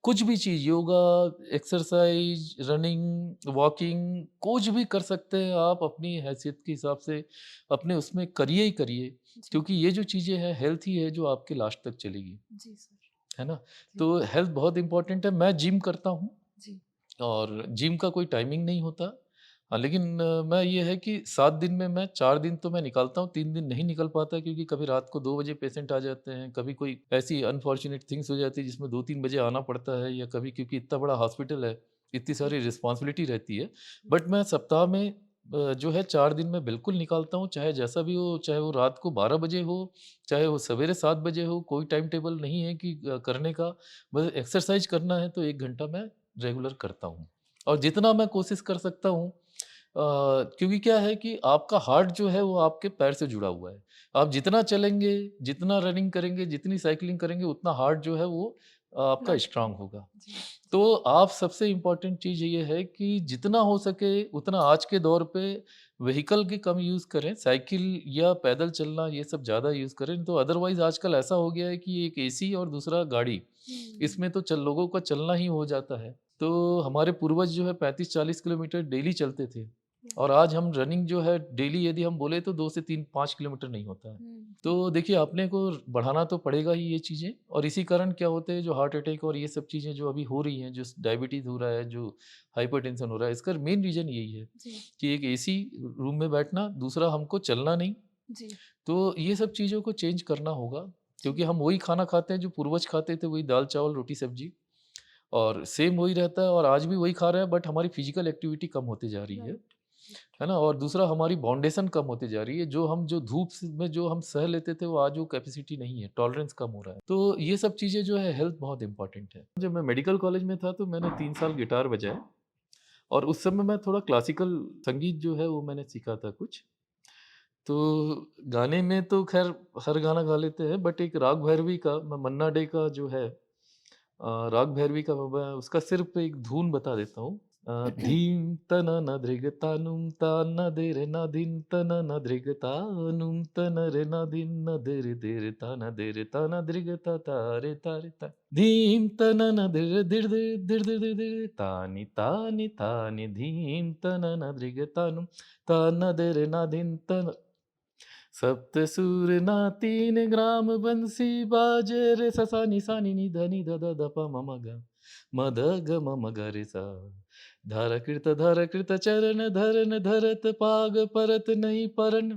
कुछ भी चीज़, योगा, एक्सरसाइज़, रनिंग, वॉकिंग, कुछ भी कर सकते हैं आप अपनी हैसियत के हिसाब से, अपने उसमें करिए ही करिए, जी, क्योंकि ये जो चीज़ें हैं, हेल्थ ही है जो आपके लास्ट तक चलेगी, जी सर। है ना? जी, तो हेल्थ बहुत इम्पोर्टेंट है। मैं जिम करता हूँ जी, और जिम का कोई टाइमिंग नहीं होता। लेकिन मैं ये है कि 7 दिन में मैं 4 दिन तो मैं निकालता हूँ, 3 दिन नहीं निकल पाता, क्योंकि कभी रात को 2 बजे पेशेंट आ जाते हैं, कभी कोई ऐसी अनफॉर्च्यूनेट थिंग्स हो जाती है जिसमें 2-3 बजे आना पड़ता है, या कभी क्योंकि इतना बड़ा हॉस्पिटल है, इतनी जी, सारी रिस्पॉन्सिबिलिटी रहती है। जी, बट मैं सप्ताह में जो है 4 दिन मैं बिल्कुल निकालता हूँ, चाहे जैसा भी हो, चाहे वो रात को 12 बजे हो, चाहे वो सवेरे 7 बजे हो, कोई टाइम टेबल नहीं है कि करने का। बस एक्सरसाइज़ करना है तो 1 घंटा मैं रेगुलर करता हूँ। और जितना मैं कोशिश कर सकता हूँ, क्योंकि क्या है कि आपका हार्ट जो है वो आपके पैर से जुड़ा हुआ है। आप जितना चलेंगे, जितना रनिंग करेंगे, जितनी साइक्लिंग करेंगे, उतना हार्ट जो है वो आपका ब्लड फ्लो। स्ट्रॉन्ग होगा। जी, तो आप सबसे इम्पोर्टेंट चीज़ ये है कि जितना हो सके उतना आज के दौर पे व्हीकल की कम यूज़ करें, साइकिल या पैदल चलना ये सब ज़्यादा यूज़ करें। तो अदरवाइज़ आजकल ऐसा हो गया है कि एक एसी और दूसरा गाड़ी, हुँ, इसमें तो लोगों का चलना ही हो जाता है। तो हमारे पूर्वज जो है 35-40 किलोमीटर डेली चलते थे और राइट। आज हम रनिंग जो है डेली यदि हम बोले तो 2 से 3-5 किलोमीटर नहीं होता है। हुँ, तो हुँ, देखिए अपने को बढ़ाना तो पड़ेगा ही ये चीज़ें, और इसी कारण क्या होते हैं जो हार्ट अटैक और ये सब चीज़ें जो अभी हो रही हैं, जो डायबिटीज़ हो रहा है, जो हाइपरटेंशन हो रहा है, इसका मेन रीज़न यही है जी, कि एक एसी रूम में बैठना, दूसरा हमको चलना नहीं। जी, तो ये सब चीज़ों को चेंज करना होगा, क्योंकि जी, हम वही खाना खाते हैं जो पूर्वज खाते थे, वही दाल, चावल, रोटी, सब्ज़ी और सेम वही रहता है और आज भी वही खा रहे हैं, बट हमारी फिज़िकल एक्टिविटी कम होती जा रही है। राइट। है ना? और दूसरा हमारी बाउंडेशन कम होती जा रही है, जो धूप में जो हम सह लेते थे वो आज वो कैपेसिटी नहीं है, टॉलरेंस कम हो रहा है। तो ये सब चीज़ें जो है हेल्थ बहुत इंपॉर्टेंट है। जब मैं मेडिकल कॉलेज में था तो मैंने 3 साल गिटार बजाए और उस समय मैं थोड़ा क्लासिकल संगीत जो है वो मैंने सीखा था कुछ। तो गाने में तो ख़ैर हर गाना गा लेते हैं, बट एक राग भैरवी का मैं मन्ना डे का जो है राग भैरवी का मैं उसका सिर्फ़ एक धुन बता देता हूँ। धीम तना धृग तानुम ताना दे रे ना दिन तना न धृग तानुम तन रे ना दिन न दे रे ताना दे रे ताना धृग ता ता रे ता धीम तना न धृग धीर धीर धीर धीर धीर धीर तानी तानी तानी धीम तना न धृग तानुम ताना दे रे ना दिन तन सप्त सुर ना 3 ग्राम बंसी बाजे रे ससा नि सा नि ध नि ध ध ध प म म ग म ध ग म म ग रे सा धार कृत चरण धरन धरत पाग परत नहीं परन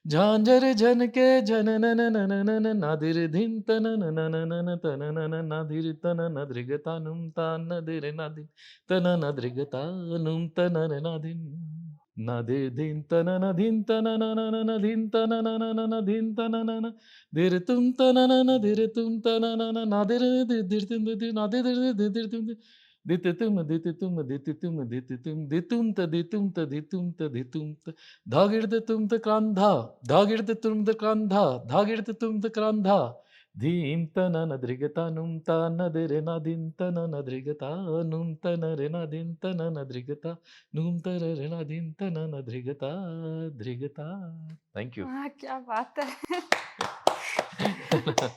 झांझर झन के झन नन नन नन नादिर धिन तन नन नन नन तन नन नादिर तन नद्रिग तानुम तान नदिर नादिन तन नद्रिग तानुम तन नादिन नादिर धिन तन नधिन तन नन नन धिन तन नन नन धिन तन नन धीर तुम तन नन धीर तुम तन नन नादिर धीर धीर तुम धीर नादिर धीर धीर तुम दित तुम दित तुम दित तुम दित तुम दितुम दितुम दितुम धागिड़त तुम त क्रांधा धागिड़त तुम त क्रांधा धागिड़त तुम त क्रांधा धीम तना न दृगता नुम ता दे रे ना दिन तना न दृगता नुम तन रे ना दिन तना न दृगता नुम तर रे ना दिन तना न दृगता दृगता थैंक यू हाँ, क्या बात है।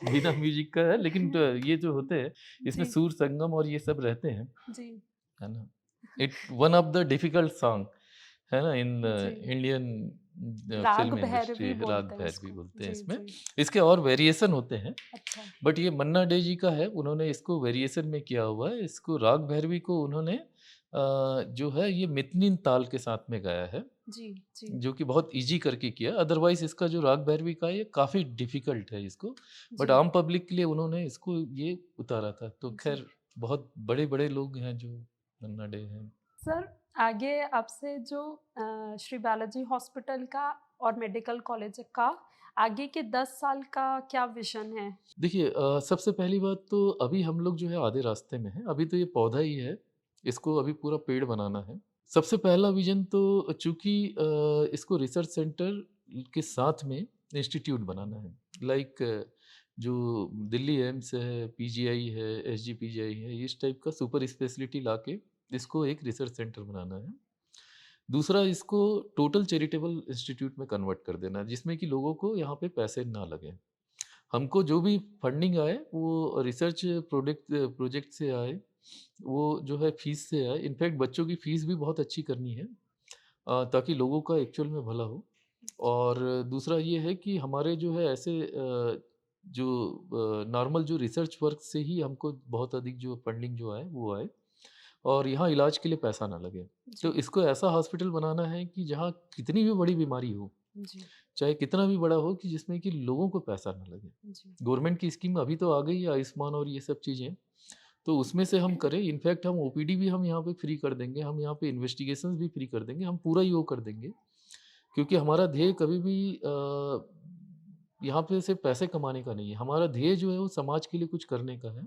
बिना म्यूजिक का है लेकिन ये जो होते हैं इसमें जी, सुर संगम और ये सब रहते हैं जी, है ना? It one of the difficult song है ना इन जी। इंडियन राग फ़िल्म इंडस्ट्री भैरवी राग बोलते हैं भैरवी उसको। बोलते हैं जी, इसमें। जी। इसके और वेरिएशन होते हैं, अच्छा। बट ये मन्ना डे जी का है, उन्होंने इसको वेरिएशन में किया हुआ है। इसको राग भैरवी को उन्होंने जो है ये मितनिन ताल के साथ में गाया है, जी, जी, जो कि बहुत ईज़ी करके किया। अदरवाइज़ इसका जो राग भैरवी का है ये काफ़ी डिफ़िकल्ट है इसको, बट जी, आम पब्लिक के लिए उन्होंने इसको ये उतारा था। तो जी। ख़ैर बहुत बड़े-बड़े लोग हैं जो मन्ना डे हैं। सर, आगे आपसे जो श्री बालाजी हॉस्पिटल का और मेडिकल कॉलेज का आगे के 10 साल का क्या विज़न है? देखिए सबसे पहली बात तो अभी हम लोग जो है आधे रास्ते में हैं। अभी तो ये पौधा ही है, इसको अभी पूरा पेड़ बनाना है। सबसे पहला विज़न तो चूँकि इसको रिसर्च सेंटर के साथ में इंस्टीट्यूट बनाना है। लाइक जो दिल्ली एम्स है, पीजीआई है, एसजीपीजीआई है, इस टाइप का सुपर स्पेशलिटी लाके इसको एक रिसर्च सेंटर बनाना है। दूसरा इसको टोटल चैरिटेबल इंस्टीट्यूट में कन्वर्ट कर देना है, जिसमें कि लोगों को यहाँ पे पैसे ना लगें। हमको जो भी फंडिंग आए वो रिसर्च प्रोजेक्ट से आए, वो जो है फीस से आए। इनफैक्ट बच्चों की फीस भी बहुत अच्छी करनी है ताकि लोगों का एक्चुअल में भला हो। और दूसरा ये है कि हमारे जो है ऐसे जो नॉर्मल जो रिसर्च वर्क से ही हमको बहुत अधिक जो फंडिंग जो आए वो आए और यहाँ इलाज के लिए पैसा ना लगे। तो जी, इसको ऐसा हॉस्पिटल बनाना है कि जहाँ कितनी भी बड़ी बीमारी हो, जी, चाहे कितना भी बड़ा हो कि जिसमें कि लोगों को पैसा ना लगे। जी। गवर्नमेंट की स्कीम अभी तो आ गई है आयुष्मान और ये सब चीज़ें, तो उसमें से हम करें। इनफैक्ट हम ओपीडी भी हम यहाँ पे फ्री कर देंगे, हम यहाँ पे इन्वेस्टिगेशंस भी फ्री कर देंगे, हम पूरा ही वो कर देंगे। क्योंकि हमारा ध्येय कभी भी यहाँ पे सिर्फ़ पैसे कमाने का नहीं है, हमारा ध्येय जो है वो समाज के लिए कुछ करने का है।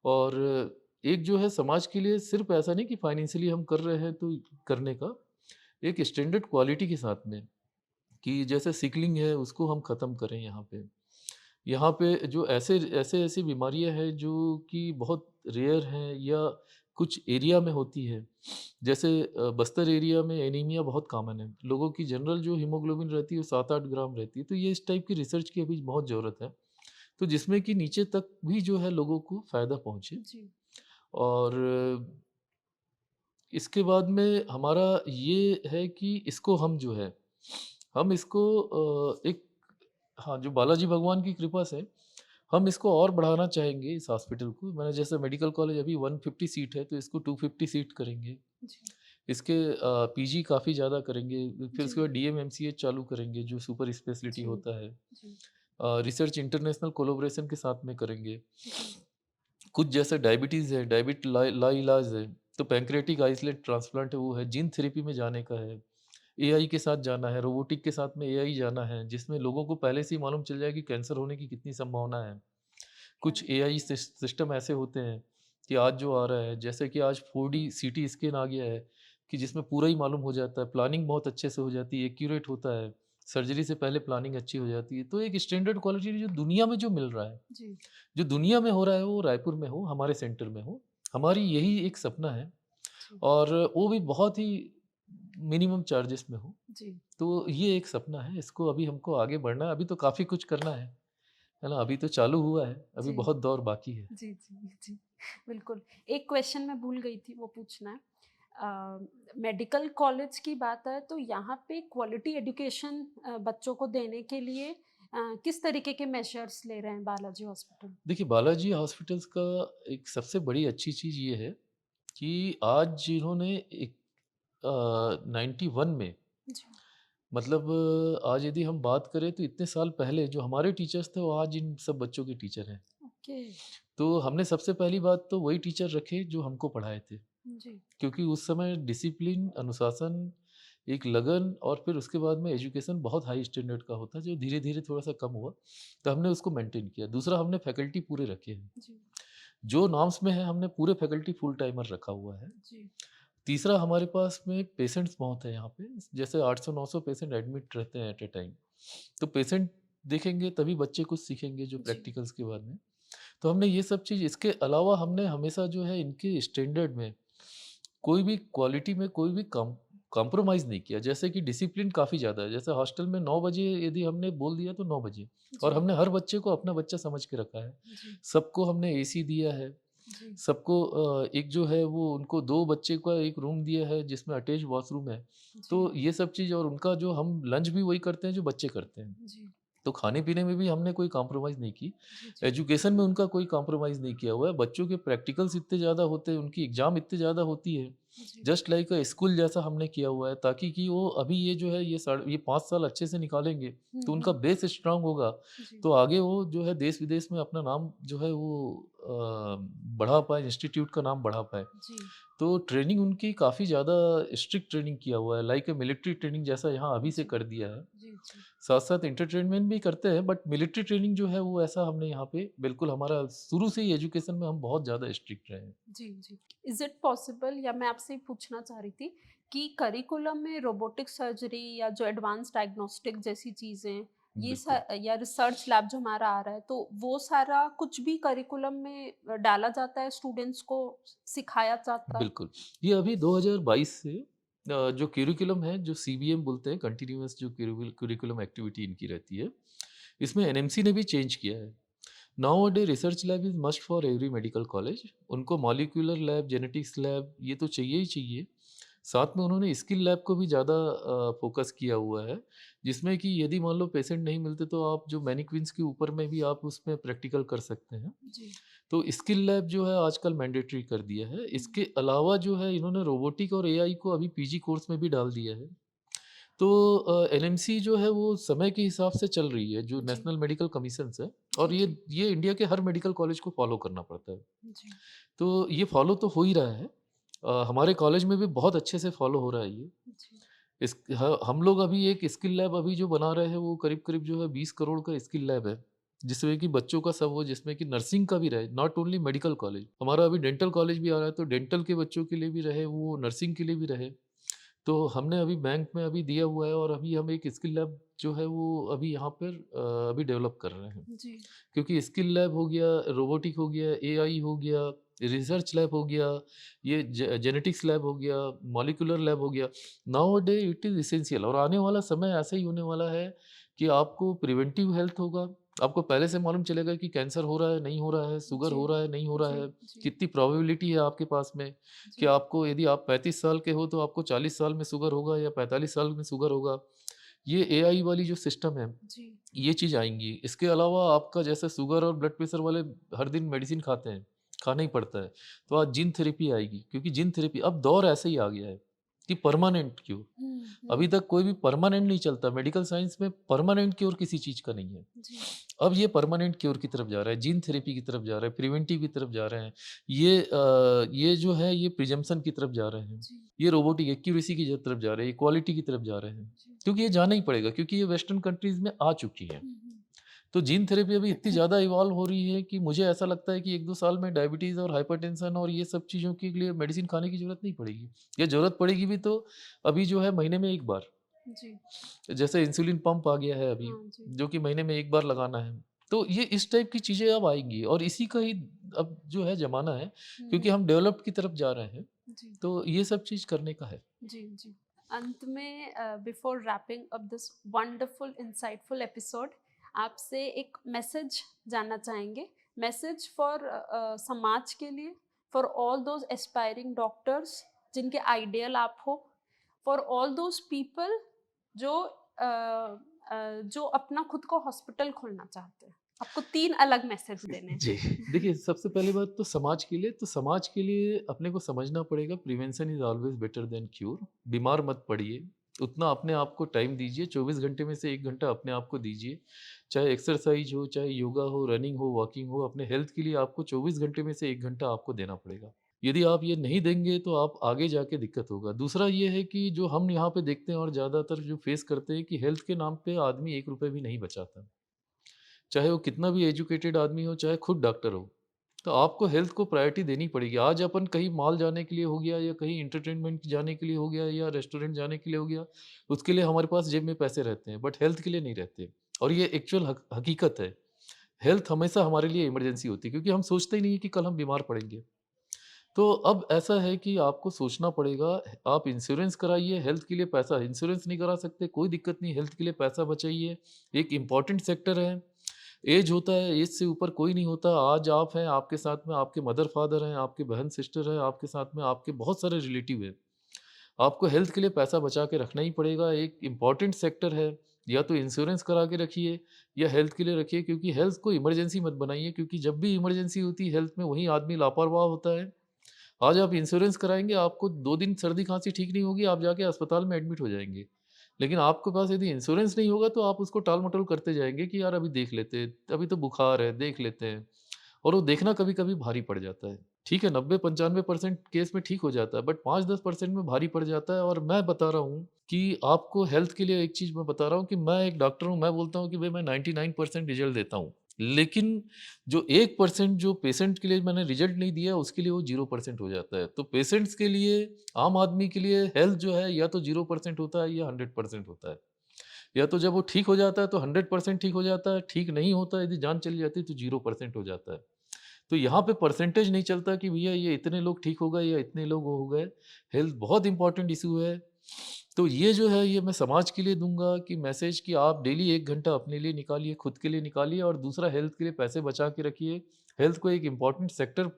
और एक जो है समाज के लिए सिर्फ़ ऐसा नहीं कि फाइनेंशियली हम कर रहे हैं तो करने का, एक स्टैंडर्ड क्वालिटी के साथ में कि जैसे सिकलिंग है उसको हम ख़त्म करें यहाँ पे। यहाँ पे जो ऐसी बीमारियाँ हैं जो कि बहुत रेयर हैं या कुछ एरिया में होती है। जैसे बस्तर एरिया में एनीमिया बहुत कॉमन है। लोगों की जनरल जो हीमोग्लोबिन रहती है वो 7-8 ग्राम रहती है। तो ये इस टाइप की रिसर्च की अभी बहुत ज़रूरत है। तो जिसमें कि नीचे तक भी जो है लोगों को फ़ायदा पहुँचे। जी, और इसके बाद में हमारा ये है कि इसको हम जो है, हम इसको एक हाँ, जो बालाजी भगवान की कृपा से हम इसको और बढ़ाना चाहेंगे इस हॉस्पिटल को। मैंने जैसे मेडिकल कॉलेज अभी 150 सीट है, तो इसको 250 सीट करेंगे। जी, इसके पीजी काफ़ी ज़्यादा करेंगे, फिर जी, उसके बाद डीएमएमसीएच चालू करेंगे, जो सुपर स्पेशलिटी जी, होता है। जी, रिसर्च इंटरनेशनल कोलैबोरेशन के साथ में करेंगे। जी, कुछ जैसे डायबिटीज़ है, डायबिट ला लाइलाज है, तो पैंक्रियाटिक आइसोलेट ट्रांसप्लांट है वो है, जीन थेरेपी में जाने का है। एआई के साथ जाना है, रोबोटिक के साथ में एआई जाना है, जिसमें लोगों को पहले से ही मालूम चल जाए कि कैंसर होने की कितनी संभावना है। कुछ करेक्ट। एआई सिस्टम ऐसे होते हैं कि आज जो आ रहा है, जैसे कि आज 4D सीटी स्कैन आ गया है कि जिसमें पूरा ही मालूम हो जाता है, प्लानिंग बहुत अच्छे से हो जाती है, एक्यूरेट होता है, सर्जरी से पहले प्लानिंग अच्छी हो जाती है। तो एक स्टैंडर्ड क्वालिटी जो दुनिया में जो मिल रहा है, जी, जो दुनिया में हो रहा है वो रायपुर में हो, हमारे सेंटर में हो। हमारी यही एक सपना है जी, और वो भी बहुत ही मिनिमम चार्जेस में हो। जी, तो ये एक सपना है, इसको अभी हमको आगे बढ़ना है, अभी तो काफ़ी कुछ करना है ना? अभी तो चालू हुआ है, अभी जी, बहुत दौर बाकी है। जी, जी, जी, बिल्कुल। एक क्वेश्चन मैं भूल गई थी, वो पूछना है। मेडिकल कॉलेज की बात है तो यहाँ पे क्वालिटी एजुकेशन बच्चों को देने के लिए किस तरीके के मेजर्स ले रहे हैं बालाजी हॉस्पिटल? देखिए, बालाजी हॉस्पिटल्स का एक सबसे बड़ी अच्छी चीज़ ये है कि आज जिन्होंने एक 91 में जी, मतलब आज यदि हम बात करें तो इतने साल पहले जो हमारे टीचर्स थे वो आज इन सब बच्चों के टीचर हैं। ओके, तो हमने सबसे पहली बात तो वही टीचर रखे जो हमको पढ़ाए थे। जी, क्योंकि उस समय डिसिप्लिन, अनुशासन, एक लगन और फिर उसके बाद में एजुकेशन बहुत हाई स्टैंडर्ड का होता है जो धीरे-धीरे थोड़ा-सा कम हुआ। तो हमने उसको मेंटेन किया। दूसरा हमने फैकल्टी पूरे रखे हैं। जी, जो नॉर्म्स में है हमने पूरे फैकल्टी फुल टाइमर रखा हुआ है। जी, तीसरा हमारे पास में पेशेंट्स बहुत हैं यहाँ पे, जैसे 800-900 पेशेंट एडमिट रहते हैं एट अ टाइम। तो पेशेंट देखेंगे तभी बच्चे कुछ सीखेंगे जो जी, प्रैक्टिकल्स के बाद में। तो हमने ये सब चीज़ इसके अलावा हमने हमेशा जो है इनके स्टैंडर्ड में कोई भी क्वालिटी में कोई भी कॉम्प्रोमाइज़ नहीं किया। जैसे कि डिसिप्लिन काफ़ी ज़्यादा है। जैसे हॉस्टल में 9 बजे यदि हमने बोल दिया तो 9 बजे और जी, हमने हर बच्चे को अपना बच्चा समझ के रखा है। जी, सबको हमने एसी दिया है। जी, सबको एक जो है वो उनको 2 बच्चे का एक रूम दिया है जिसमें अटैच वॉशरूम है। जी, तो ये सब चीज़ और उनका जो हम लंच भी वही करते हैं जो बच्चे करते हैं। जी, तो खाने-पीने में भी हमने कोई कॉम्प्रोमाइज़ नहीं की। जी, जी, एजुकेशन में उनका कोई कॉम्प्रोमाइज़ नहीं किया हुआ है। बच्चों के प्रैक्टिकल्स इतने ज़्यादा होते हैं, उनकी एग्ज़ाम इतनी ज़्यादा होती है, जी, जस्ट लाइक अ स्कूल जैसा हमने किया हुआ है ताकि कि वो अभी ये जो है ये 5 साल अच्छे से निकालेंगे, हुँ, तो उनका हुँ, बेस स्ट्रॉन्ग होगा, जी, तो आगे वो जो है देश-विदेश में अपना नाम जो है वो बढ़ा पाएँ, इंस्टीट्यूट का नाम बढ़ा पाएँ। जी, तो ट्रेनिंग उनकी काफ़ी ज़्यादा स्ट्रिक्ट ट्रेनिंग किया हुआ है, लाइक अ मिलिट्री ट्रेनिंग जैसा यहाँ अभी से जी, कर दिया है। जी, जी, साथ-साथ एंटरटेनमेंट भी करते हैं बट मिलिट्री ट्रेनिंग जो है वो ऐसा हमने यहाँ पे बिल्कुल हमारा शुरू से ही एजुकेशन में हम बहुत ज़्यादा स्ट्रिक्ट रहे हैं। जी, जी। इज़ इट पॉसिबल या मैं आपसे ये पूछना चाह रही थी कि करिकुलम में रोबोटिक सर्जरी या जो एडवांस डायग्नोस्टिक जैसी चीज़ें, ये बिल्कुल, या रिसर्च लैब जो हमारा आ रहा है, तो वो सारा कुछ भी करिकुलम में डाला जाता है, स्टूडेंट्स को सिखाया जाता है? बिल्कुल। ये अभी 2022 से जो करिकुलम है जो सीबीएम बोलते हैं कंटीन्यूअस जो करिकुलम एक्टिविटी इनकी रहती है, इसमें एनएमसी ने भी चेंज किया है। Now a day research lab is must for every medical college. उनको मॉलिक्यूलर लैब, जेनेटिक्स लैब ये तो चाहिए ही चाहिए। साथ में उन्होंने स्किल लैब को भी ज़्यादा फ़ोकस किया हुआ है, जिसमें कि यदि मान लो पेशेंट नहीं मिलते तो आप जो मैनीक्विन्स के ऊपर में भी आप उसमें प्रैक्टिकल कर सकते हैं। जी। तो स्किल लैब जो है आजकल मैंडेटरी कर दिया है। हुँ, इसके अलावा जो है इन्होंने रोबोटिक और एआई को अभी पीजी कोर्स में भी डाल दिया है। तो एनएमसी जो है वो समय के हिसाब से चल रही है, जो जी, नेशनल मेडिकल कमीशंस है और जी, ये जी, ये इंडिया के हर मेडिकल कॉलेज को फॉलो करना पड़ता है। जी, तो ये फॉलो तो हो ही रहा है। हमारे कॉलेज में भी बहुत अच्छे से फॉलो हो रहा है ये। जी, इस ह हम लोग अभी एक स्किल लैब अभी जो बना रहे हैं वो करीब-करीब जो है 20 करोड़ का स्किल लैब है। जिसमें कि बच्चों का सब हो, जिसमें कि नर्सिंग का भी रहे, नॉट ओनली मेडिकल कॉलेज। हमारा अभी डेंटल कॉलेज भी आ रहा है तो डेंटल के बच्चों के लिए भी रहे, वो नर्सिंग के लिए भी रहे। तो हमने अभी बैंक में अभी दिया हुआ है और अभी हम एक स्किल लैब जो है वो अभी यहाँ पर अभी डेवलप कर रहे हैं। जी, क्योंकि स्किल लैब हो गया, रोबोटिक हो गया, एआई हो गया, रिसर्च लैब हो गया, ये जेनेटिक्स लैब हो गया, मॉलिक्यूलर लैब हो गया। Now a day it is essential और आने वाला समय ऐसा ही होने वाला है कि आपको प्रिवेंटिव हेल्थ होगा। आपको पहले से मालूम चलेगा कि कैंसर हो रहा है, नहीं हो रहा है, शुगर जी, हो रहा है, नहीं हो रहा जी, है, जी, कितनी प्रोबेबिलिटी है आपके पास में कि जी, आपको यदि आप 35 साल के हो तो आपको 40 साल में शुगर होगा या 45 साल में शुगर होगा। ये एआई वाली जो सिस्टम है जी, ये चीज़ आएँगी। इसके अलावा आपका जैसे शुगर और ब्लड प्रेशर वाले हर दिन मेडिसिन खाते हैं, खाना ही पड़ता है। तो आज जीन थेरेपी आएगी क्योंकि जीन थेरेपी अब दौर ऐसे ही आ गया है। कि परमानेंट क्योर। अभी तक कोई भी परमानेंट नहीं चलता, मेडिकल साइंस में परमानेंट क्योर किसी चीज़ का नहीं है। जी। अब ये परमानेंट क्योर की तरफ जा रहा है, जीन थेरेपी की तरफ जा रहा है, प्रिवेंटिव की तरफ जा रहे हैं। ये जो है ये प्रिजम्पशन की तरफ जा रहे हैं। जी। ये रोबोटिक एक्यूरेसी की तरफ जा रहे हैं, क्वालिटी की तरफ जा रहे हैं। जी। क्योंकि ये जाना ही पड़ेगा, क्योंकि ये वेस्टर्न कंट्रीज़ में आ चुकी हैं। तो जीन थेरेपी अभी इतनी ज़्यादा इवॉल्व हो रही है कि मुझे ऐसा लगता है कि 1-2 साल में डायबिटीज़ और हाइपरटेंशन और ये सब चीज़ों के लिए मेडिसिन खाने की ज़रूरत नहीं पड़ेगी। या ज़रूरत पड़ेगी भी तो अभी जो है महीने में 1 बार। जी। जैसे इंसुलिन पंप आ गया है अभी, हाँ जी। जो कि महीने में 1 बार लगाना है। तो ये इस टाइप की चीज़ें अब आएँगी और इसी का ही अब जो है ज़माना है, क्योंकि हम डेवलप्ड की तरफ जा रहे हैं। जी। तो ये सब चीज़ करने का है। जी, जी। अंत में before wrapping up this wonderful insightful episode, आपसे एक मैसेज जानना चाहेंगे। मैसेज फॉर समाज के लिए, for all those aspiring doctors जिनके आइडियल आप हो, फॉर ऑल दोज़ पीपल जो जो अपना खुद को हॉस्पिटल खोलना चाहते हैं। आपको 3 अलग मैसेज देने हैं। जी। देखिए, सबसे पहली बात तो समाज के लिए अपने को समझना पड़ेगा prevention is always better than cure. बीमार मत पड़िए, उतना अपने आप को टाइम दीजिए, 24 घंटे में से 1 घंटा अपने आप को दीजिए। चाहे एक्सरसाइज़ हो, चाहे योगा हो, रनिंग हो, वॉकिंग हो, अपने हेल्थ के लिए आपको 24 घंटे में से 1 घंटा आपको देना पड़ेगा। यदि आप ये नहीं देंगे तो आप आगे जाके दिक्कत होगा। दूसरा ये है कि जो हम यहाँ पे देखते हैं और ज़्यादातर जो फेस करते हैं कि हेल्थ के नाम पे आदमी 1 रुपए भी नहीं बचाता। चाहे वो कितना भी एजुकेटेड आदमी हो, चाहे खुद डॉक्टर हो। तो आपको हेल्थ को प्रायोरिटी देनी पड़ेगी। आज अपन कहीं मॉल जाने के लिए हो गया या कहीं एंटरटेनमेंट जाने के लिए हो गया या रेस्टोरेंट जाने के लिए हो गया, उसके लिए हमारे पास जेब में पैसे रहते हैं, बट हेल्थ के लिए नहीं रहते। और ये एक्चुअल हकीकत है। हेल्थ हमेशा हमारे लिए इमरजेंसी होती है, क्योंकि हम सोचते ही नहीं है कि कल हम बीमार पड़ेंगे। तो अब ऐसा है कि आपको सोचना पड़ेगा, आप इंश्योरेंस कराइए, हेल्थ के लिए पैसा इंश्योरेंस नहीं करा सकते, कोई दिक्कत नहीं, हेल्थ के लिए पैसा बचाइए। एक इम्पॉर्टेंट सेक्टर है। एज होता है, एज से ऊपर कोई नहीं होता। आज आप हैं, आपके साथ में आपके मदर फादर हैं, आपके बहन सिस्टर हैं, आपके साथ में आपके बहुत सारे रिलेटिव हैं। आपको हेल्थ के लिए पैसा बचा के रखना ही पड़ेगा, एक इम्पॉर्टेंट सेक्टर है। या तो इंश्योरेंस करा के रखिए या हेल्थ के लिए रखिए, क्योंकि हेल्थ को इमरजेंसी मत बनाइए, क्योंकि जब भी इमरजेंसी होती है हेल्थ में, वहीं आदमी लापरवाह होता है। आज आप इंश्योरेंस कराएँगे, आपको 2 दिन सर्दी-खाँसी ठीक नहीं होगी, आप जाके अस्पताल में एडमिट हो जाएँगे। लेकिन आपके पास यदि इंश्योरेंस नहीं होगा, तो आप उसको टाल-मटोल करते जाएँगे कि यार अभी देख लेते हैं, अभी तो बुखार है, देख लेते हैं। और वो देखना कभी-कभी भारी पड़ जाता है। ठीक है, 90-95% केस में ठीक हो जाता है, बट 5-10% में भारी पड़ जाता है। और मैं बता रहा हूँ कि आपको हेल्थ के लिए एक चीज़ मैं बता रहा हूँ कि मैं एक डॉक्टर हूँ, मैं बोलता हूँ कि भई मैं 99% रिज़ल्ट देता हूँ। लेकिन जो 1% जो पेशेंट के लिए मैंने रिज़ल्ट नहीं दिया, उसके लिए वो 0% हो जाता है। तो पेशेंट्स के लिए, आम आदमी के लिए हेल्थ जो है या तो 0% होता है या 100% होता है। या तो जब वो ठीक हो जाता है तो 100% ठीक हो जाता है, ठीक नहीं होता, यदि जान चली जाती है तो 0% हो जाता है। तो यहाँ पे परसेंटेज नहीं चलता कि भैया ये इतने लोग ठीक हो गए या इतने लोग वो हो गए। हेल्थ बहुत इंपॉर्टेंट इशू है। तो ये जो है ये मैं समाज के लिए दूँगा कि मैसेज कि आप डेली 1 घंटा अपने लिए निकालिए, खुद के लिए निकालिए, और दूसरा हेल्थ के लिए पैसे बचा के रखिए। हेल्थ को एक इम्पॉर्टेंट सेक्टर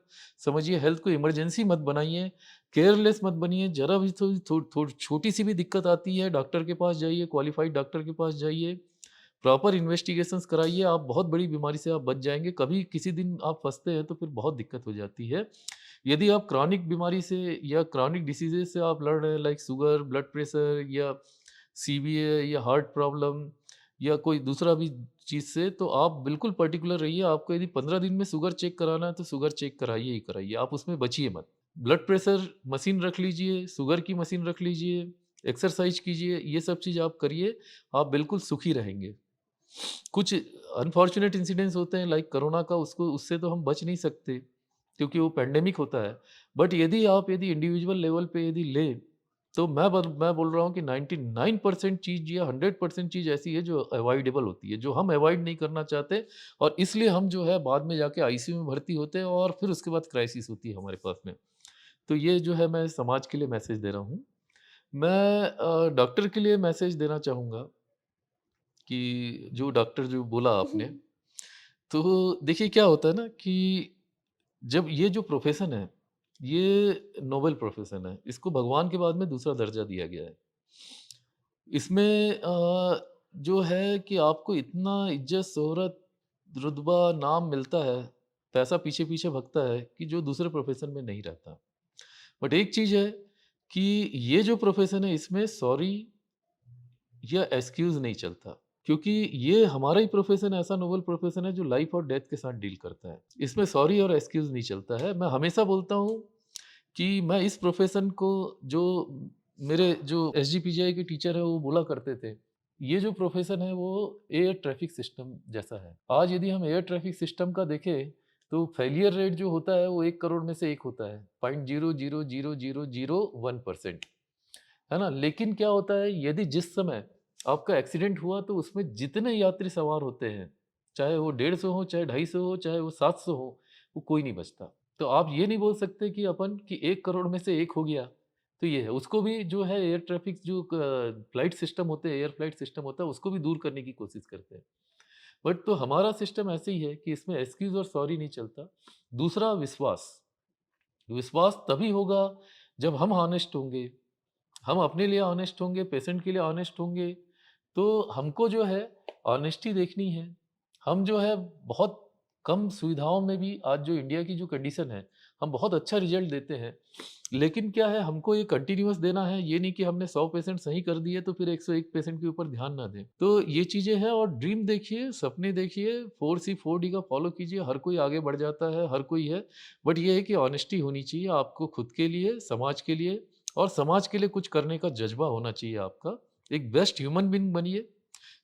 समझिए, हेल्थ को इमरजेंसी मत बनाइए, केयरलेस मत बनिए। ज़रा भी थोड़ी छोटी-सी भी दिक्कत आती है, डॉक्टर के पास जाइए, क्वालिफाइड डॉक्टर के पास जाइए। प्रॉपर इन्वेस्टिगेशंस कराइए, आप बहुत बड़ी बीमारी से आप बच जाएँगे। कभी किसी दिन आप फँसते हैं तो फिर बहुत दिक्कत हो जाती है। यदि आप क्रॉनिक बीमारी से या क्रॉनिक डिसीज़ेज़ से आप लड़ रहे हैं, लाइक शुगर, ब्लड प्रेशर या सीवीए या हार्ट प्रॉब्लम या कोई दूसरा भी चीज़ से, तो आप बिल्कुल पर्टिकुलर रहिए। आपको यदि 15 दिन में शुगर चेक कराना है तो शुगर चेक कराइए ही कराइए, आप उसमें बचिए मत। ब्लड प्रेशर मशीन रख लीजिए, शुगर की मशीन रख लीजिए, एक्सरसाइज़ कीजिए, ये सब चीज़ आप करिए, आप बिल्कुल सुखी रहेंगे। कुछ अनफॉर्चुनेट इंसिडेंट्स होते हैं लाइक कोरोना का, उसको उससे तो हम बच नहीं सकते, क्योंकि वो पैंडेमिक होता है। बट यदि इंडिविजुअल लेवल पे यदि लें, तो मैं बोल रहा हूँ कि 99% चीज़ या 100% चीज़ ऐसी है जो अवॉइडेबल होती है, जो हम अवॉइड नहीं करना चाहते, और इसलिए हम जो है बाद में जाके आईसीयू में भर्ती होते हैं और फिर उसके बाद क्राइसिस होती है हमारे पास में। तो ये जो है मैं समाज के लिए मैसेज दे रहा हूँ। मैं डॉक्टर के लिए मैसेज देना चाहूँगा कि जो डॉक्टर जो बोला आपने, तो देखिए क्या होता है ना कि जब ये जो प्रोफ़ेशन है, ये नोबल प्रोफ़ेशन है। इसको भगवान के बाद में दूसरा दर्जा दिया गया है। इसमें जो है कि आपको इतना इज़्ज़त, शोहरत, रुतबा, नाम मिलता है, पैसा पीछे-पीछे भगता है कि जो दूसरे प्रोफ़ेशन में नहीं रहता। बट एक चीज़ है कि ये जो प्रोफ़ेशन है इसमें सॉरी या एक्सक्यूज़ नहीं चलता। क्योंकि ये हमारा ही प्रोफ़ेशन ऐसा नोबल प्रोफ़ेशन है जो लाइफ़ और डेथ के साथ डील करता है। इसमें सॉरी और एक्सक्यूज़ नहीं चलता है। मैं हमेशा बोलता हूँ कि मैं इस प्रोफ़ेशन को जो मेरे जो एसजीपीजीआई के टीचर हैं वो बोला करते थे, ये जो प्रोफ़ेशन है वो एयर ट्रैफ़िक सिस्टम जैसा है। आज यदि हम एयर ट्रैफ़िक सिस्टम का देखें तो फेलियर रेट जो होता है वो 1 करोड़ में से 1 होता है, 0.00001% है ना? लेकिन क्या होता है यदि जिस समय आपका एक्सीडेंट हुआ तो उसमें जितने यात्री सवार होते हैं, चाहे वो 150 हो, चाहे 250 हो, चाहे वो 700 हो, वो कोई नहीं बचता। तो आप ये नहीं बोल सकते कि अपन कि 1 करोड़ में से 1 हो गया, तो ये है। उसको भी जो है एयर ट्रैफिक जो फ्लाइट सिस्टम होते हैं, एयर फ्लाइट सिस्टम होता है, उसको भी दूर करने की कोशिश करते हैं। बट तो हमारा सिस्टम ऐसे ही है कि इसमें एक्सक्यूज़ और सॉरी नहीं चलता। दूसरा विश्वास, विश्वास तभी होगा जब हम हॉनेस्ट होंगे, हम अपने लिए ऑनेस्ट होंगे, पेशेंट के लिए ऑनेस्ट होंगे, तो हमको जो है ऑनेस्टी देखनी है। हम जो है बहुत कम सुविधाओं में भी आज जो इंडिया की जो कंडीशन है, हम बहुत अच्छा रिज़ल्ट देते हैं। लेकिन क्या है हमको ये कंटीन्यूअस देना है, ये नहीं कि हमने 100 पेशेंट सही कर दिए तो फिर 101 पेशेंट के ऊपर ध्यान ना दें। तो ये चीज़ें हैं और ड्रीम देखिए, सपने देखिए, 4C 4D का फ़ॉलो कीजिए, हर कोई आगे बढ़ जाता है, हर कोई है। बट ये है कि ऑनेस्टी होनी चाहिए आपको खुद के लिए, समाज के लिए और समाज के लिए कुछ करने का जज़्बा होना चाहिए आपका। एक बेस्ट ह्यूमन बीइंग बनिए।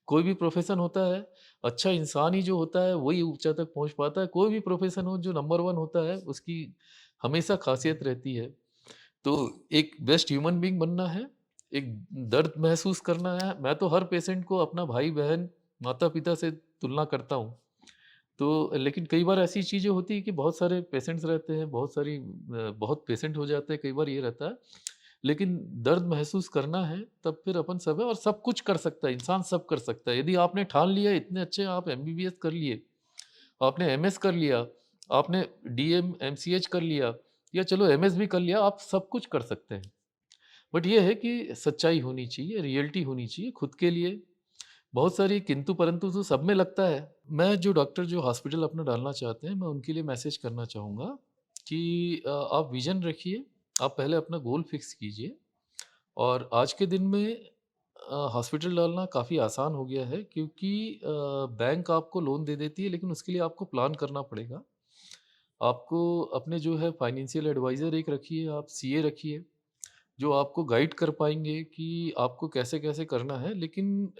कोई भी प्रोफ़ेशन होता है, अच्छा इंसान ही जो होता है वही ऊँचा तक पहुँच पाता है। कोई भी प्रोफ़ेशन हो जो नंबर 1 होता है उसकी हमेशा ख़ासियत रहती है। तो एक बेस्ट ह्यूमन बीइंग बनना है, एक दर्द महसूस करना है। मैं तो हर पेशेंट को अपना भाई-बहन, माता-पिता से तुलना करता हूँ। तो लेकिन कई बार ऐसी चीज़ें होती हैं कि बहुत सारे पेशेंट्स रहते हैं, बहुत पेशेंट हो जाते हैं, कई बार ये रहता है। लेकिन दर्द महसूस करना है, तब फिर अपन सब है और सब कुछ कर सकता है, इंसान सब कर सकता है। यदि आपने ठान लिया इतने अच्छे आप एमबीबीएस कर लिए, आपने एमएस कर लिया, आपने डीएम, एमसीएच कर लिया या चलो एमएस भी कर लिया, आप सब कुछ कर सकते हैं। बट ये है कि सच्चाई होनी चाहिए, रियलिटी होनी चाहिए खुद के लिए। बहुत सारी किंतु-परंतु तो सब में लगता है। मैं जो डॉक्टर जो हॉस्पिटल अपना डालना चाहते हैं, मैं उनके लिए मैसेज करना चाहूँगा कि आप विज़न रखिए, आप पहले अपना गोल फिक्स कीजिए और आज के दिन में हॉस्पिटल डालना काफ़ी आसान हो गया है क्योंकि बैंक आपको लोन दे देती है लेकिन उसके लिए आपको प्लान करना पड़ेगा। आपको अपने जो है फाइनेंशियल एडवाइज़र एक रखिए, आप सीए रखिए, जो आपको गाइड कर पाएँगे कि आपको कैसे-कैसे करना है, लेकिन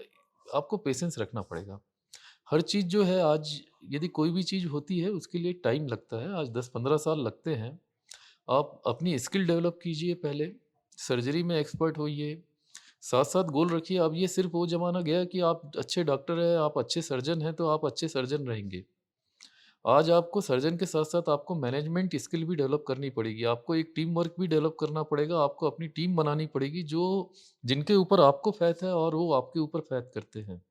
आपको पेशेंस रखना पड़ेगा। हर चीज़ जो है आज यदि कोई भी चीज़ होती है उसके लिए टाइम लगता है, आज 10-15 साल लगते हैं। आप अपनी स्किल डेवलप कीजिए पहले, सर्जरी में एक्सपर्ट होइए, साथ-साथ गोल रखिए। अब ये सिर्फ़ वो ज़माना गया कि आप अच्छे डॉक्टर हैं, आप अच्छे सर्जन हैं, तो आप अच्छे सर्जन रहेंगे। आज आपको सर्जन के साथ-साथ आपको मैनेजमेंट स्किल भी डेवलप करनी पड़ेगी। आपको एक टीम वर्क भी डेवलप करना पड़ेगा, आपको अपनी टीम बनानी पड़ेगी जो जिनके ऊपर आपको फ़ैथ है और वो आपके ऊपर फ़ैथ करते हैं।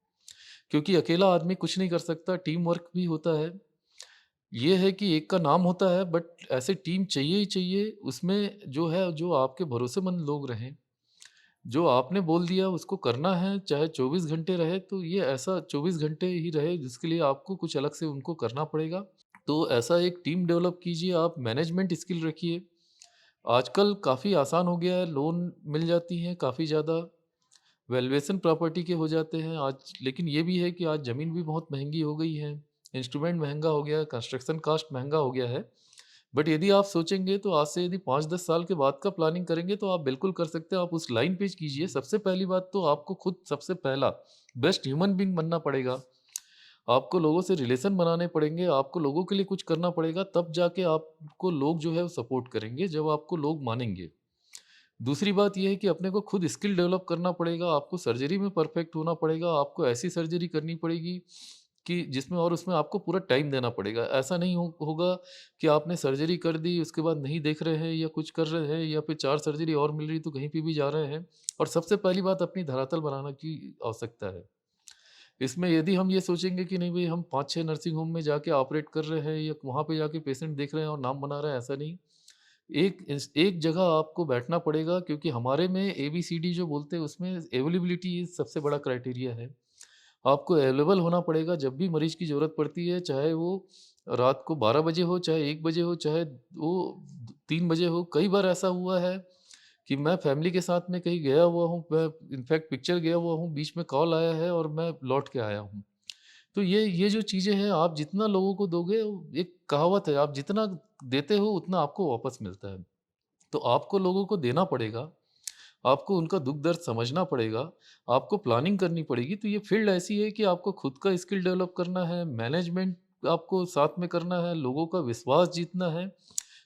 क्योंकि अकेला आदमी कुछ नहीं कर सकता, टीम वर्क भी होता है। ये है कि एक का नाम होता है बट ऐसे टीम चाहिए ही चाहिए, उसमें जो है जो आपके भरोसेमंद लोग रहें। जो आपने बोल दिया उसको करना है, चाहे 24 घंटे रहे तो ये ऐसा 24 घंटे ही रहे जिसके लिए आपको कुछ अलग से उनको करना पड़ेगा। तो ऐसा एक टीम डेवलप कीजिए, आप मैनेजमेंट स्किल रखिए। आजकल काफ़ी आसान हो गया है, लोन मिल जाती हैं काफ़ी ज़्यादा, वैल्यूएशन प्रॉपर्टी के हो जाते हैं आज, लेकिन ये भी है कि आज ज़मीन भी बहुत महँगी हो गई है, इंस्ट्रूमेंट महँगा हो गया है, कंस्ट्रक्शन कॉस्ट महँगा हो गया है। बट यदि आप सोचेंगे तो आज से यदि 5-10 साल के बाद का प्लानिंग करेंगे तो आप बिल्कुल कर सकते हैं, आप उस लाइन पे कीजिए। सबसे पहली बात तो आपको खुद सबसे पहला बेस्ट ह्यूमन बीइंग बनना पड़ेगा। आपको लोगों से रिलेशन बनाने पड़ेंगे, आपको लोगों के लिए कुछ करना पड़ेगा, तब जाके आपको लोग जो है वो सपोर्ट करेंगे, जब आपको लोग मानेंगे। दूसरी बात ये है कि अपने को खुद स्किल डेवलप करना पड़ेगा, आपको सर्जरी में परफेक्ट होना पड़ेगा, आपको ऐसी सर्जरी करनी पड़ेगी कि जिसमें और उसमें आपको पूरा टाइम देना पड़ेगा। ऐसा नहीं होगा कि आपने सर्जरी कर दी, उसके बाद नहीं देख रहे हैं या कुछ कर रहे हैं या फिर 4 सर्जरी और मिल रही तो कहीं पे भी जा रहे हैं। और सबसे पहली बात अपनी धरातल बनाने की आवश्यकता है। इसमें यदि हम ये सोचेंगे कि नहीं भई हम 5-6 नर्सिंग होम में जाके ऑपरेट कर रहे हैं या वहाँ पे जाके पेशेंट देख रहे हैं और नाम बना रहे हैं, ऐसा नहीं। एक जगह आपको बैठना पड़ेगा क्योंकि हमारे में एबीसीडी जो बोलते हैं उसमें अवेलेबिलिटी सबसे बड़ा क्राइटेरिया है। आपको अवेलेबल होना पड़ेगा जब भी मरीज़ की ज़रूरत पड़ती है, चाहे वो रात को 12 बजे हो, चाहे 1 बजे हो, चाहे वो 3 बजे हो। कई बार ऐसा हुआ है कि मैं फैमिली के साथ में कहीं गया हुआ हूँ, मैं इनफैक्ट पिक्चर गया हुआ हूँ, बीच में कॉल आया है और मैं लौट के आया हूँ। तो ये जो चीज़ें हैं, आप जितना लोगों को दोगे, एक कहावत है, आप जितना देते हो उतना आपको वापस मिलता है। तो आपको लोगों को देना पड़ेगा, आपको उनका दुःख दर्द समझना पड़ेगा, आपको प्लानिंग करनी पड़ेगी। तो ये फ़ील्ड ऐसी है कि आपको खुद का स्किल डेवलप करना है, मैनेजमेंट आपको साथ में करना है, लोगों का विश्वास जीतना है,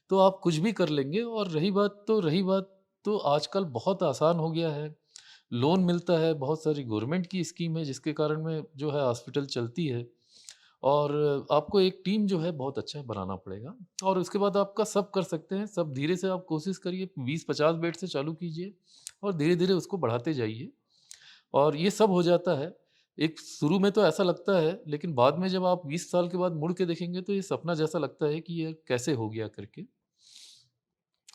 तो आप कुछ भी कर लेंगे। और रही बात तो आजकल बहुत आसान हो गया है। लोन मिलता है, बहुत सारी गवर्नमेंट की स्कीम है जिसके कारण में जो है हॉस्पिटल चलती है। और आपको एक टीम जो है बहुत अच्छा बनाना पड़ेगा, और उसके बाद आपका सब कर सकते हैं। सब धीरे से आप कोशिश करिए, 20-50 बेड से चालू कीजिए और धीरे-धीरे उसको बढ़ाते जाइए, और ये सब हो जाता है। एक शुरू में तो ऐसा लगता है, लेकिन बाद में जब आप 20 साल के बाद मुड़ के देखेंगे तो ये सपना जैसा लगता है कि ये कैसे हो गया करके।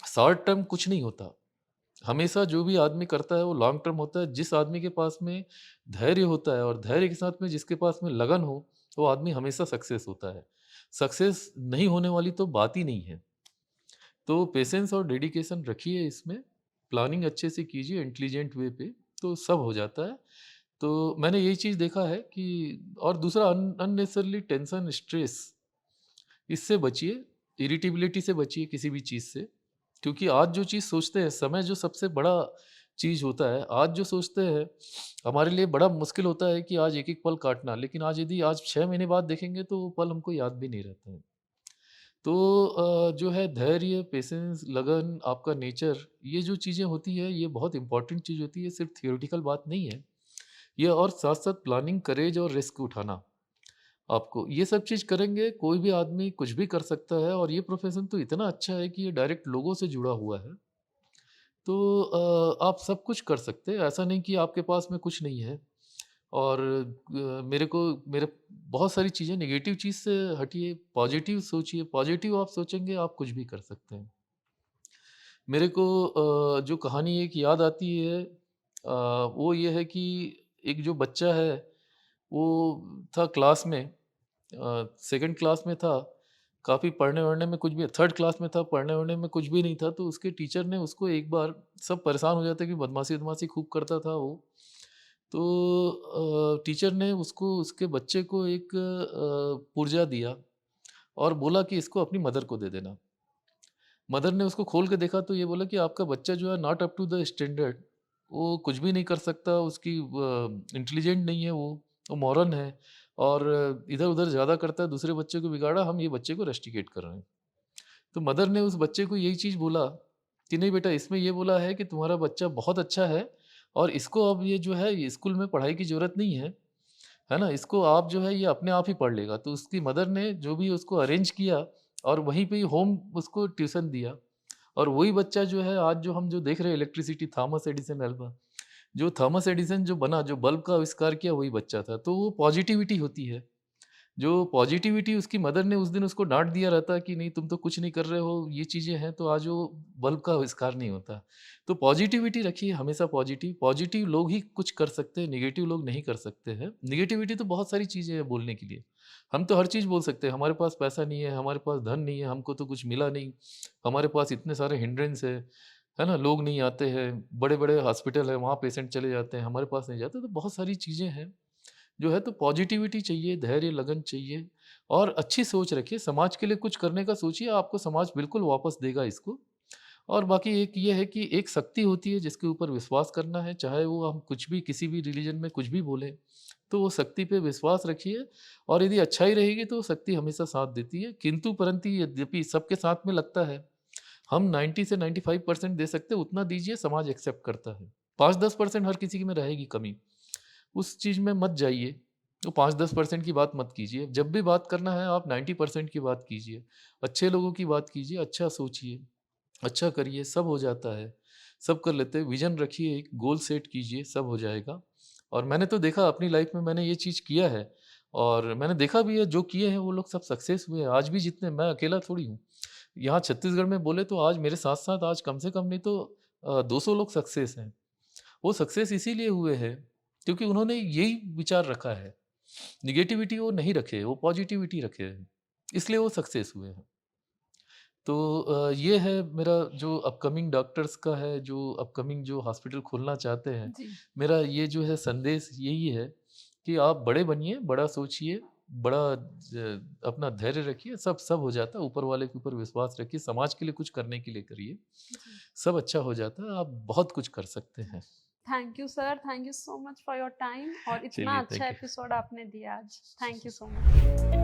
शॉर्ट टर्म कुछ नहीं होता। हमेशा जो भी आदमी करता है वो लॉन्ग टर्म होता है। जिस आदमी के पास में धैर्य होता है और धैर्य के साथ में जिसके पास में लगन हो, वो आदमी हमेशा सक्सेस होता है। सक्सेस नहीं होने वाली तो बात ही नहीं है। तो पेशेंस और डेडिकेशन रखिए इसमें, प्लानिंग अच्छे से कीजिए इंटेलिजेंट वे पे, तो सब हो जाता है। तो मैंने यही चीज़ देखा है कि, और दूसरा अननेसेसरली टेंशन, स्ट्रेस, इससे बचिए, इरिटेबिलिटी से बचिए किसी भी चीज़ से। क्योंकि आज जो चीज़ सोचते हैं, समय जो सबसे बड़ा चीज़ होता है, आज जो सोचते हैं, हमारे लिए बड़ा मुश्किल होता है कि आज एक-एक पल काटना, लेकिन आज यदि आज 6 महीने बाद देखेंगे तो वो पल हमको याद भी नहीं रहते हैं। तो जो है धैर्य, पेशेंस, लगन, आपका नेचर, ये जो चीज़ें होती है, ये बहुत इंपॉर्टेंट चीज़ होती है, सिर्फ़ थियोरेटिकल बात नहीं है। ये और साथ-साथ प्लानिंग, करेज और रिस्क उठाना। आपको ये सब चीज़ करेंगे, कोई भी आदमी कुछ भी कर सकता है, और ये प्रोफ़ेशन तो इतना अच्छा है कि ये डायरेक्ट लोगों से जुड़ा हुआ है। तो आप सब कुछ कर सकते हैं, ऐसा नहीं कि आपके पास में कुछ नहीं है। और मेरे बहुत सारी चीज़ें, नेगेटिव चीज़ से हटिए, पॉज़िटिव सोचिए, पॉज़िटिव आप सोचेंगे, आप कुछ भी कर सकते हैं। मेरे को जो कहानी एक याद आती है, वो ये है कि एक जो बच्चा है, वो था क्लास में, सेकंड क्लास में था, काफ़ी पढ़ने-वढ़ने में कुछ भी, थर्ड क्लास में था, पढ़ने-वढ़ने में कुछ भी नहीं था, तो उसके टीचर ने उसको एक बार, सब परेशान हो जाते कि बदमाशी-वदमाशी खूब करता था वो। तो टीचर ने उसको, उसके बच्चे को एक पुर्जा दिया और बोला कि इसको अपनी मदर को दे देना। मदर ने उसको खोल के देखा तो ये बोला कि आपका बच्चा जो है not up to the standard, वो कुछ भी नहीं कर सकता, उसकी इंटेलिजेंट नहीं है वो मॉरन है, और इधर-उधर ज़्यादा करता है, दूसरे बच्चे को बिगाड़ा, हम ये बच्चे को रस्टिकेट कर रहे हैं। तो मदर ने उस बच्चे को यही चीज़ बोला कि नहीं बेटा, इसमें ये बोला है कि तुम्हारा बच्चा बहुत अच्छा है, और इसको अब ये जो है, ये स्कूल में पढ़ाई की ज़रूरत नहीं है ना? इसको आप जो है ये अपने आप ही पढ़ लेगा। तो उसकी मदर ने जो भी उसको अरेंज किया, और वहीं पे ही होम उसको ट्यूशन दिया। और वही बच्चा जो है, आज जो हम जो देख रहे हैं इलेक्ट्रिसिटी, थॉमस एडिसन अल्वा, जो थॉमस एडिसन जो बना, जो बल्ब का आविष्कार किया, वही बच्चा था। तो वो पॉजिटिविटी होती है। जो पॉजिटिविटी, उसकी मदर ने उस दिन उसको डाँट दिया रहता कि नहीं तुम तो कुछ नहीं कर रहे हो, ये चीज़ें हैं, तो आज वो बल्ब का आविष्कार नहीं होता। तो पॉजिटिविटी रखिए हमेशा, पॉजिटिव, पॉजिटिव लोग ही कुछ कर सकते हैं, नेगेटिव लोग नहीं कर सकते हैं। नेगेटिविटी तो बहुत सारी चीज़ें हैं बोलने के लिए। हम तो हर चीज़ बोल सकते हैं, हमारे पास पैसा नहीं है, हमारे पास धन नहीं है, हमको तो कुछ मिला नहीं, हमारे पास इतने सारे हिंड्रेंस है ना? लोग नहीं आते हैं, बड़े-बड़े हॉस्पिटल हैं, वहाँ पेशेंट चले जाते हैं, हमारे पास नहीं जाते, तो बहुत सारी चीज़ें हैं। जो है तो पॉजिटिविटी चाहिए, धैर्य, लगन चाहिए, और अच्छी सोच रखिए, समाज के लिए कुछ करने का सोचिए, आपको समाज बिल्कुल वापस देगा इसको। और बाकी एक ये है कि एक शक्ति होती है जिसके ऊपर विश्वास करना है, चाहे वो हम कुछ भी, किसी भी रिलीजन में कुछ भी बोलें, तो वो शक्ति पे विश्वास रखिए, और यदि अच्छाई रहेगी तो वो शक्ति हमेशा साथ देती है। किंतु परंतु यद्यपि सबके साथ में लगता है, हम 90 से 95% दे सकते हैं, उतना दीजिए, समाज एक्सेप्ट करता है। 5-10% हर किसी में रहेगी कमी। उस चीज़ में मत जाइए, तो 5-10% की बात मत कीजिए। जब भी बात करना है आप 90% की बात कीजिए। अच्छे लोगों की बात कीजिए, अच्छा सोचिए, अच्छा करिए, सब हो जाता है। सब कर लेते हैं। विज़न रखिए, एक गोल सेट कीजिए, सब हो जाएगा। और मैंने तो देखा अपनी लाइफ़ में, मैंने ये चीज़ किया है, और मैंने देखा भी है, जो किए हैं वो लोग सब सक्सेस हुए हैं। आज भी जितने, मैं अकेला थोड़ी हूँ। यहाँ छत्तीसगढ़ में बोले तो आज मेरे साथ-साथ आज कम से कम नहीं तो 200 लोग सक्सेस हैं। वो सक्सेस इसीलिए हुए हैं क्योंकि उन्होंने यही विचार रखा है। नेगेटिविटी वो नहीं रखे, वो पॉजिटिविटी रखे हैं। इसलिए वो सक्सेस हुए हैं। तो ये है मेरा जो अपकमिंग डॉक्टर्स का है, जो अपकमिंग जो हॉस्पिटल खोलना चाहते हैं, जी। मेरा ये जो है संदेश यही है कि आप बड़े बनिए, बड़ा सोचिए, बड़ा अपना धैर्य रखिए, सब हो जाता है। ऊपर वाले के ऊपर विश्वास रखिए, समाज के लिए कुछ करने के लिए करिए, जी। सब अच्छा हो जाता है। आप बहुत कुछ कर सकते हैं। Thank you sir, thank you so much for your time और इतना चलिए, अच्छा थैंक यू। एपिसोड आपने दिया आज। Thank you so much.